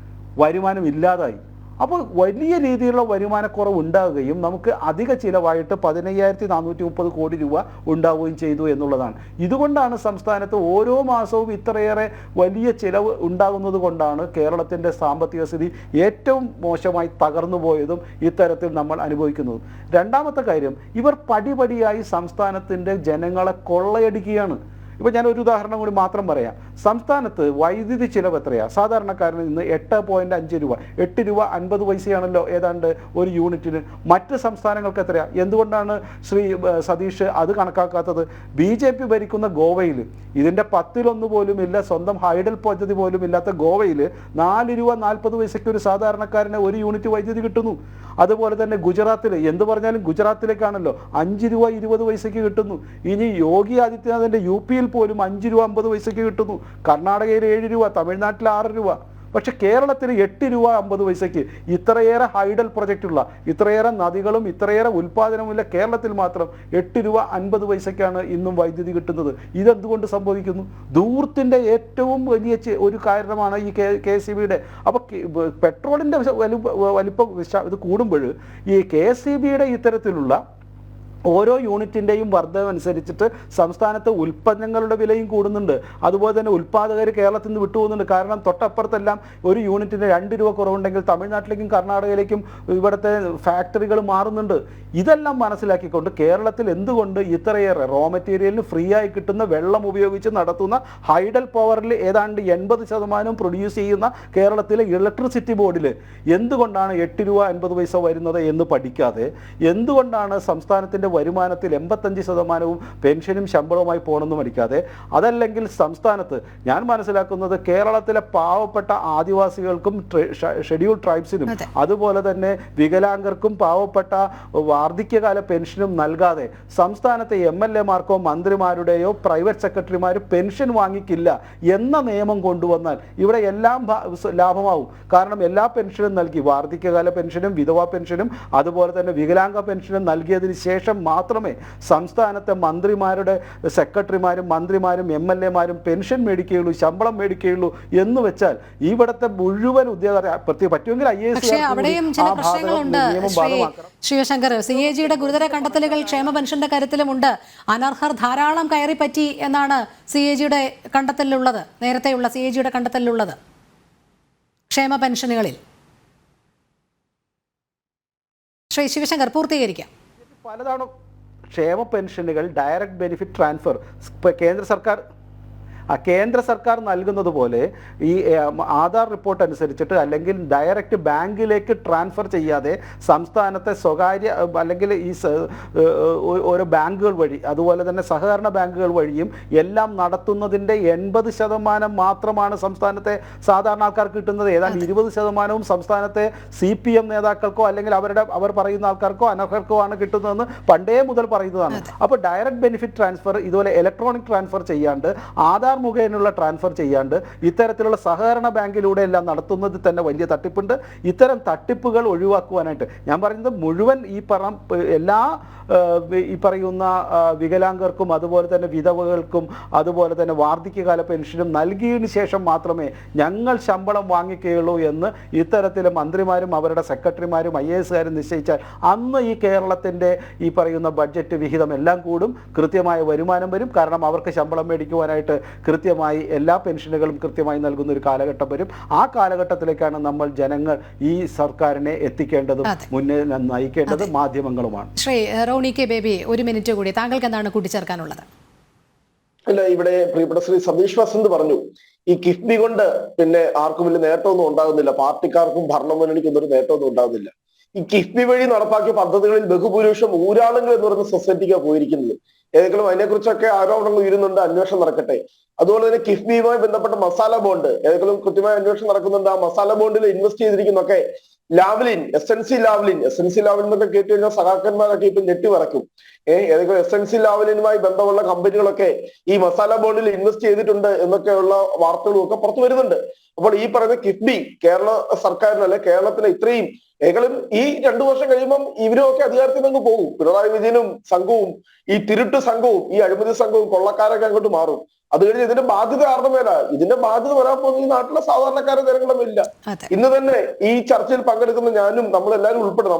വരുമാനം ഇല്ലാതായി. അപ്പോൾ വലിയ രീതിയിലുള്ള വരുമാനക്കുറവ് ഉണ്ടാവുകയും നമുക്ക് അധിക ചിലവായിട്ട് 15,430 കോടി രൂപ ഉണ്ടാവുകയും ചെയ്തു എന്നുള്ളതാണ്. ഇതുകൊണ്ടാണ് സംസ്ഥാനത്ത് ഓരോ മാസവും ഇത്രയേറെ വലിയ ചിലവ് ഉണ്ടാകുന്നത് കൊണ്ടാണ് കേരളത്തിൻ്റെ സാമ്പത്തിക സ്ഥിതി ഏറ്റവും മോശമായി തകർന്നു പോയതും ഇത്തരത്തിൽ നമ്മൾ അനുഭവിക്കുന്നതും. രണ്ടാമത്തെ കാര്യം, ഇവർ പടിപടിയായി സംസ്ഥാനത്തിൻ്റെ ജനങ്ങളെ കൊള്ളയടിക്കുകയാണ്. ഇപ്പോൾ ഞാനൊരു ഉദാഹരണം കൂടി മാത്രം പറയാം. സംസ്ഥാനത്ത് വൈദ്യുതി ചിലവ് എത്രയാണ്? സാധാരണക്കാരന് നിന്ന് 8.5 രൂപ, 8 രൂപ 50 പൈസയാണല്ലോ ഏതാണ്ട് ഒരു യൂണിറ്റിന്. മറ്റ് സംസ്ഥാനങ്ങൾക്ക് എത്രയാണ്? എന്തുകൊണ്ടാണ് ശ്രീ സതീഷ് അത് കണക്കാക്കാത്തത്? BJP ഭരിക്കുന്ന ഗോവയിൽ ഇതിൻ്റെ 10-1 പോലും ഇല്ല, സ്വന്തം ഹൈഡൽ പദ്ധതി പോലും ഇല്ലാത്ത ഗോവയിൽ 4 രൂപ 40 പൈസയ്ക്ക് ഒരു സാധാരണക്കാരന് ഒരു യൂണിറ്റ് വൈദ്യുതി കിട്ടുന്നു. അതുപോലെ തന്നെ ഗുജറാത്തിൽ, എന്ത് പറഞ്ഞാലും ഗുജറാത്തിലേക്കാണല്ലോ 5 രൂപ 20 പൈസയ്ക്ക് കിട്ടുന്നു. ഇനി യോഗി ആദിത്യനാഥിൻ്റെ UP പോലും 5 രൂപ 50 പൈസയ്ക്ക് കിട്ടുന്നു. കർണാടകയിൽ 7 രൂപ, തമിഴ്നാട്ടിൽ 6 രൂപ. പക്ഷെ കേരളത്തിൽ 8 രൂപ 50 പൈസയ്ക്ക് ഇത്രയേറെ ഹൈഡൽ പ്രൊജക്റ്റുള്ള, ഇത്രയേറെ നദികളും ഇത്രയേറെ ഉൽപ്പാദനവുമില്ല കേരളത്തിൽ മാത്രം 8 രൂപ 50 പൈസയ്ക്കാണ് ഇന്നും വൈദ്യുതി കിട്ടുന്നത്. ഇതെന്തുകൊണ്ട് സംഭവിക്കുന്നു? ധൂർത്തിൻ്റെ ഏറ്റവും വലിയ ഒരു കാരണമാണ് ഈ KSEBയുടെ. അപ്പോൾ പെട്രോളിൻ്റെ വലിപ്പം ഇത് കൂടുമ്പോൾ ഈ KSEBയുടെ ഇത്തരത്തിലുള്ള ഓരോ യൂണിറ്റിൻ്റെയും വർധനമനുസരിച്ചിട്ട് സംസ്ഥാനത്ത് ഉൽപ്പന്നങ്ങളുടെ വിലയും കൂടുന്നുണ്ട്. അതുപോലെ തന്നെ ഉൽപ്പാദകർ കേരളത്തിൽ നിന്ന് വിട്ടുപോകുന്നുണ്ട്. കാരണം തൊട്ടപ്പുറത്തെല്ലാം ഒരു യൂണിറ്റിന് 2 രൂപ കുറവുണ്ടെങ്കിൽ തമിഴ്നാട്ടിലേക്കും കർണാടകയിലേക്കും ഇവിടുത്തെ ഫാക്ടറികൾ മാറുന്നുണ്ട്. ഇതെല്ലാം മനസ്സിലാക്കിക്കൊണ്ട് കേരളത്തിൽ എന്തുകൊണ്ട് ഇത്രയേറെ റോ മെറ്റീരിയലിന് ഫ്രീ ആയി കിട്ടുന്ന വെള്ളം ഉപയോഗിച്ച് നടത്തുന്ന ഹൈഡൽ പവറിൽ ഏതാണ്ട് 80% പ്രൊഡ്യൂസ് ചെയ്യുന്ന കേരളത്തിലെ ഇലക്ട്രിസിറ്റി ബോർഡിൽ എന്തുകൊണ്ടാണ് 8 രൂപ 50 പൈസ വരുന്നത് എന്ന് പഠിക്കാതെ, എന്തുകൊണ്ടാണ് സംസ്ഥാനത്തിൻ്റെ വരുമാനത്തിൽ 85% പെൻഷനും ശമ്പളവുമായി പോകണമെന്ന് പഠിക്കാതെ, അതല്ലെങ്കിൽ സംസ്ഥാനത്ത് ഞാൻ മനസ്സിലാക്കുന്നത് കേരളത്തിലെ പാവപ്പെട്ട ആദിവാസികൾക്കും ഷെഡ്യൂൾ ട്രൈബ്സിനും അതുപോലെ തന്നെ വികലാംഗർക്കും പാവപ്പെട്ട വാർദ്ധക്യകാല പെൻഷനും നൽകാതെ സംസ്ഥാനത്തെ MLA-മാർക്കോ മന്ത്രിമാരുടെയോ പ്രൈവറ്റ് സെക്രട്ടറിമാർ പെൻഷൻ വാങ്ങിക്കില്ല എന്ന നിയമം കൊണ്ടുവന്നാൽ ഇവിടെ എല്ലാം ലാഭമാവും. കാരണം എല്ലാ പെൻഷനും നൽകി, വാർദ്ധക്യകാല പെൻഷനും വിധവാ പെൻഷനും അതുപോലെ തന്നെ വികലാംഗ പെൻഷനും നൽകിയതിന് ശേഷം മാത്രമേ സംസ്ഥാനത്തെ മന്ത്രിമാരുടെ സെക്രട്ടറിമാരും മന്ത്രിമാരും MLA-മാരും പെൻഷൻ മേടിക്കുകയുള്ളൂ, ശമ്പളം മേടിക്കുകയുള്ളൂ എന്ന് വെച്ചാൽ ഇവിടുത്തെ മുഴുവൻ ഉദ്യോഗസ്ഥർ പറ്റുമെങ്കിൽ IAS അവിടെയും ചില പ്രശ്നങ്ങളുണ്ട്. ശിവശങ്കർ, CAG-യുടെ ഗുരുതര കണ്ടെത്തലുകൾ ക്ഷേമ പെൻഷന്റെ കാര്യത്തിലുമുണ്ട്. അനർഹർ ധാരാളം കയറിപ്പറ്റി എന്നാണ് CAG-യുടെ കണ്ടെത്തലിലുള്ളത്, നേരത്തെയുള്ള CAG-യുടെ കണ്ടെത്തലിലുള്ളത് ക്ഷേമ പെൻഷനുകളിൽ. ശ്രീ ശിവശങ്കർ പൂർത്തീകരിക്കാം. പലതവണ ക്ഷേമ പെൻഷനുകൾ ഡയറക്റ്റ് ബെനിഫിറ്റ് ട്രാൻസ്ഫർ കേന്ദ്ര സർക്കാർ കേന്ദ്ര സർക്കാർ നൽകുന്നത് പോലെ ഈ ആധാർ റിപ്പോർട്ട് അനുസരിച്ചിട്ട് അല്ലെങ്കിൽ ഡയറക്റ്റ് ബാങ്കിലേക്ക് ട്രാൻസ്ഫർ ചെയ്യാതെ സംസ്ഥാനത്തെ സ്വകാര്യ അല്ലെങ്കിൽ ഈ ഓരോ ബാങ്കുകൾ വഴി അതുപോലെ തന്നെ സഹകരണ ബാങ്കുകൾ വഴിയും എല്ലാം നടത്തുന്നതിൻ്റെ 80% മാത്രമാണ് സംസ്ഥാനത്തെ സാധാരണ ആൾക്കാർക്ക് കിട്ടുന്നത്. ഏതാണ്ട് 20% സംസ്ഥാനത്തെ CPM നേതാക്കൾക്കോ അല്ലെങ്കിൽ അവർ പറയുന്ന ആൾക്കാർക്കോ അനർഹർക്കോ ആണ് കിട്ടുന്നതെന്ന് പണ്ടേ മുതൽ പറയുന്നതാണ്. അപ്പോൾ ഡയറക്റ്റ് ബെനിഫിറ്റ് ട്രാൻസ്ഫർ ഇതുപോലെ ഇലക്ട്രോണിക് ട്രാൻസ്ഫർ ചെയ്യാണ്ട് ആധാർ മുഖേനയുള്ള ട്രാൻസ്ഫർ ചെയ്യാണ്ട് ഇത്തരത്തിലുള്ള സഹകരണ ബാങ്കിലൂടെ എല്ലാം നടത്തുന്നതിൽ തന്നെ വലിയ തട്ടിപ്പുണ്ട്. ഇത്തരം തട്ടിപ്പുകൾ ഒഴിവാക്കുവാനായിട്ട് ഞാൻ പറയുന്നത് മുഴുവൻ എല്ലാ ഈ പറയുന്ന വികലാംഗർക്കും അതുപോലെ തന്നെ വിധവകൾക്കും അതുപോലെ തന്നെ വാർദ്ധക്യകാല പെൻഷനും നൽകിയതിനു ശേഷം മാത്രമേ ഞങ്ങൾ ശമ്പളം വാങ്ങിക്കുകയുള്ളൂ എന്ന് ഇത്തരത്തിലെ മന്ത്രിമാരും അവരുടെ സെക്രട്ടറിമാരും IASകാരും നിശ്ചയിച്ചാൽ അന്ന് ഈ കേരളത്തിൻ്റെ ഈ പറയുന്ന ബഡ്ജറ്റ് വിഹിതം എല്ലാം കൂടും, കൃത്യമായ വരുമാനം വരും. കാരണം അവർക്ക് ശമ്പളം മേടിക്കുവാനായിട്ട് കൃത്യമായി എല്ലാ പെൻഷനുകളും കൃത്യമായി നൽകുന്ന ഒരു കാലഘട്ടം വരും. ആ കാലഘട്ടത്തിലേക്കാണ് നമ്മൾ ജനങ്ങൾ ഈ സർക്കാരിനെ എത്തിക്കേണ്ടതും മുന്നേ നയിക്കേണ്ടത് മാധ്യമങ്ങളുമാണ്. ശ്രീ റോണി കെ ബേബി, ഒരു മിനിറ്റ് കൂടി, താങ്കൾക്ക് എന്താണ് കൂട്ടിച്ചേർക്കാനുള്ളത്? അല്ല, ഇവിടെ പ്രിയപ്പെട്ട ശ്രീ സതീഷ് വസന്ത് പറഞ്ഞു ഈ കിഫ്ബി കൊണ്ട് പിന്നെ ആർക്കും വലിയ നേട്ടമൊന്നും ഉണ്ടാകുന്നില്ല, പാർട്ടിക്കാർക്കും ഭരണമുന്നണിക്കും ഒരു നേട്ടമൊന്നും ഉണ്ടാകുന്നില്ല. ഈ കിഫ്ബി വഴി നടപ്പാക്കിയ പദ്ധതികളിൽ ബഹുഭൂരിപക്ഷം ഊരാളുകൾ എന്ന് പറയുന്ന സൊസൈറ്റിക്കാണ് പോയിരിക്കുന്നത്. ഏതെങ്കിലും അതിനെക്കുറിച്ചൊക്കെ ആരോപണങ്ങൾ ഉയരുന്നുണ്ട്, അന്വേഷണം നടക്കട്ടെ. അതുപോലെ തന്നെ കിഫ്ബിയുമായി ബന്ധപ്പെട്ട മസാല ബോണ്ട് ഏതെങ്കിലും കൃത്യമായ അന്വേഷണം നടക്കുന്നുണ്ട്. ആ മസാല ബോണ്ടിൽ ഇൻവെസ്റ്റ് ചെയ്തിരിക്കുന്നൊക്കെ ലാവ്ലിൻ, SNC ലാവ്ലിൻ എന്നൊക്കെ കേട്ട് കഴിഞ്ഞാൽ സഹാക്കന്മാരൊക്കെ ഇപ്പൊ ഞെട്ടി പറക്കും. ഏതൊക്കെ SNC ലാവ്ലിനുമായി ബന്ധമുള്ള കമ്പനികളൊക്കെ ഈ മസാല ബോണ്ടിൽ ഇൻവെസ്റ്റ് ചെയ്തിട്ടുണ്ട് എന്നൊക്കെയുള്ള വാർത്തകളും ഒക്കെ പുറത്തു വരുന്നുണ്ട്. അപ്പോൾ ഈ പറയുന്ന കിഫ്ബി കേരള സർക്കാരിനല്ല, കേരളത്തിന് ഇത്രയും ഏകലും ഈ 2 വർഷം കഴിയുമ്പം ഇവരുമൊക്കെ അധികാരത്തിൽ നിന്ന് പോകും. പിണറായി വിജയനും സംഘവും ഈ തിരുട്ട് സംഘവും ഈ അഴിമതി സംഘവും കൊള്ളക്കാരൊക്കെ അങ്ങോട്ട് മാറും. അത് കഴിഞ്ഞ് ഇതിന്റെ ബാധ്യത ആരുടെ മേല? ഇതിന്റെ ബാധ്യത വരാൻ പോകുന്ന ഈ നാട്ടിലെ സാധാരണക്കാരെ ജനങ്ങളുമില്ല. ഇന്ന് തന്നെ ഈ ചർച്ചയിൽ പങ്കെടുക്കുന്ന ഞാനും നമ്മളെല്ലാവരും ഉൾപ്പെടും.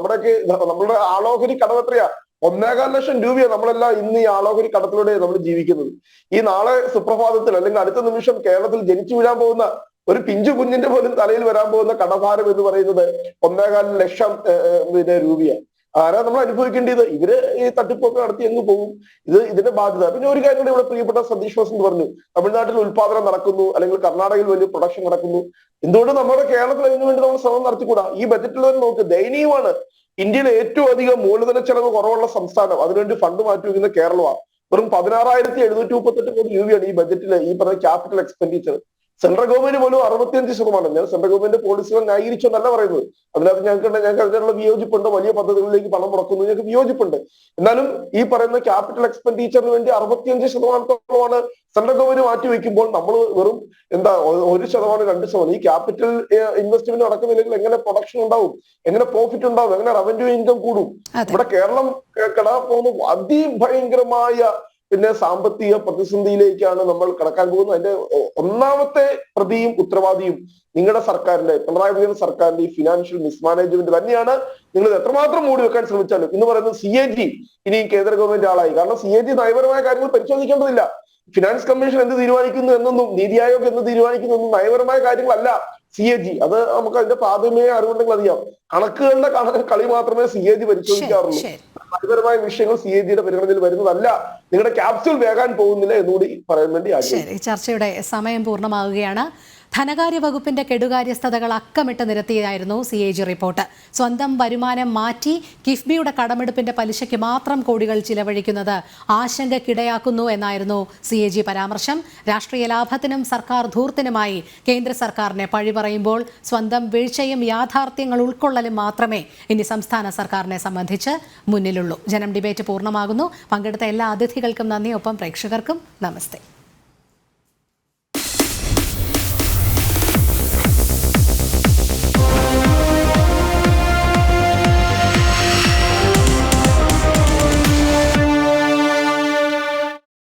നമ്മളുടെ ആളോഹരി കടം എത്രയാ? 1.25 ലക്ഷം രൂപയാണ് നമ്മളെല്ലാം ഇന്ന് ഈ ആളോഹരി കടത്തിലൂടെ നമ്മൾ ജീവിക്കുന്നത്. ഈ നാളെ സുപ്രഭാതത്തിൽ അല്ലെങ്കിൽ അടുത്ത നിമിഷം കേരളത്തിൽ ജനിച്ചു വീഴാൻ പോകുന്ന ഒരു പിഞ്ചു കുഞ്ഞിന്റെ പോലും തലയിൽ വരാൻ പോകുന്ന കടഭാരം എന്ന് പറയുന്നത് 1.25 ലക്ഷം രൂപയാണ്. ആരാ നമ്മൾ അനുഭവിക്കേണ്ടത്? ഇവര് ഈ തട്ടിപ്പൊക്കെ നടത്തി എങ്ങ് പോകും. ഇതിന്റെ ബാധ്യത. പിന്നെ ഒരു കാര്യം കൂടെ ഇവിടെ പ്രിയപ്പെട്ട സതീഷ് വസന്ത് പറഞ്ഞു, തമിഴ്നാട്ടിൽ ഉത്പാദനം നടക്കുന്നു അല്ലെങ്കിൽ കർണാടകയിൽ വലിയ പ്രൊഡക്ഷൻ നടക്കുന്നു, എന്തുകൊണ്ട് നമ്മുടെ കേരളത്തിൽ അതിനു വേണ്ടി നമ്മൾ ശ്രമം നടത്തിക്കൂടാ? ഈ ബജറ്റിൽ തന്നെ നോക്ക്, ദയനീയമാണ്. ഇന്ത്യയിലെ ഏറ്റവും അധികം മൂലധന ചെലവ് കുറവുള്ള സംസ്ഥാനം, അതിനുവേണ്ടി ഫണ്ട് മാറ്റിവെക്കുന്ന കേരളമാണ്. വെറും 16,738 കോടി രൂപയാണ് ഈ ബജറ്റിൽ ഈ പറഞ്ഞ ക്യാപിറ്റൽ എക്സ്പെൻഡിച്ചർ. സെൻട്രൽ ഗവൺമെന്റ് പോലും 65%. ഞാൻ സെൻട്രൽ ഗവൺമെന്റ് പോളിസികൾ ന്യായീകരിച്ചെന്നല്ല പറയുന്നത്. അതിനകത്ത് ഞങ്ങൾക്ക് അതിനുള്ള വിയോജിപ്പുണ്ട്. വലിയ പദ്ധതികളിലേക്ക് പണം മുടക്കുന്നു, ഞങ്ങൾക്ക് വിയോജിപ്പുണ്ട്. എന്നാലും ഈ പറയുന്ന ക്യാപിറ്റൽ എക്സ്പെൻഡിച്ചറിന് വേണ്ടി 65%-ഓളമാണ് സെൻട്രൽ ഗവൺമെന്റ് മാറ്റി വെക്കുമ്പോൾ നമ്മൾ വെറും 1%, 2%. ഈ ക്യാപിറ്റൽ ഇൻവെസ്റ്റ്മെന്റ് നടക്കുന്നില്ലെങ്കിൽ എങ്ങനെ പ്രൊഡക്ഷൻ ഉണ്ടാവും, എങ്ങനെ പ്രോഫിറ്റ് ഉണ്ടാവും, എങ്ങനെ റവന്യൂ ഇൻകം കൂടും? ഇവിടെ കേരളം കടക്കാൻ പോകുന്ന അതിഭയങ്കരമായ സാമ്പത്തിക പ്രതിസന്ധിയിലേക്കാണ് നമ്മൾ കടക്കാൻ പോകുന്നത്. അതിന്റെ ഒന്നാമത്തെ പ്രതിയും ഉത്തരവാദിയും നിങ്ങളുടെ സർക്കാരിന്റെ, പിണറായി വിജയൻ സർക്കാരിന്റെ ഈ ഫിനാൻഷ്യൽ മിസ്മാനേജ്മെന്റ് തന്നെയാണ്. നിങ്ങൾ എത്രമാത്രം മൂടി വെക്കാൻ ശ്രമിച്ചാലും ഇന്ന് പറയുന്നത് CAG ഇനിയും കേന്ദ്ര ഗവൺമെന്റ് ആളായി. കാരണം CAG നയപരമായ കാര്യങ്ങൾ പരിശോധിക്കേണ്ടതില്ല. ഫിനാൻസ് കമ്മീഷൻ എന്ത് തീരുമാനിക്കുന്നു എന്നൊന്നും നീതി ആയോഗ് എന്ത് തീരുമാനിക്കുന്നു എന്നും നയപരമായ കാര്യങ്ങളല്ല CAG. അത് നമുക്ക് അതിന്റെ പ്രാഥമിക അറിവുണ്ടെങ്കിൽ അറിയാം. കണക്കുകളുടെ കളി മാത്രമേ CAG പരിശോധിക്കാറുള്ളൂ. നയപരമായ വിഷയങ്ങൾ CAG-യുടെ പരിഗണനയിൽ വരുന്നതല്ല. നിങ്ങളുടെ ക്യാപ്സ്യൂൾ വേകാൻ പോകുന്നില്ല എന്നുകൂടി പറയാൻ വേണ്ടി ആഗ്രഹിക്കുന്നു. ചർച്ചയുടെ സമയം പൂർണ്ണമാവുകയാണ്. ധനകാര്യ വകുപ്പിന്റെ കെടുകാര്യസ്ഥതകൾ അക്കമിട്ട് നിരത്തിയായിരുന്നു CAG റിപ്പോർട്ട്. സ്വന്തം വരുമാനം മാറ്റി കിഫ്ബിയുടെ കടമെടുപ്പിന്റെ പലിശയ്ക്ക് മാത്രം കോടികൾ ചിലവഴിക്കുന്നത് ആശങ്കയ്ക്കിടയാക്കുന്നു എന്നായിരുന്നു CAG പരാമർശം. രാഷ്ട്രീയ ലാഭത്തിനും സർക്കാർ ധൂർത്തിനുമായി കേന്ദ്ര സർക്കാരിനെ പഴി പറയുമ്പോൾ സ്വന്തം വീഴ്ചയും യാഥാർത്ഥ്യങ്ങൾ ഉൾക്കൊള്ളലും മാത്രമേ ഇനി സംസ്ഥാന സർക്കാരിനെ സംബന്ധിച്ച് മുന്നിലുള്ളൂ. ജനം ഡിബേറ്റ് പൂർണ്ണമാകുന്നു. പങ്കെടുത്ത എല്ലാ അതിഥികൾക്കും നന്ദി. ഒപ്പം പ്രേക്ഷകർക്കും നമസ്തേ.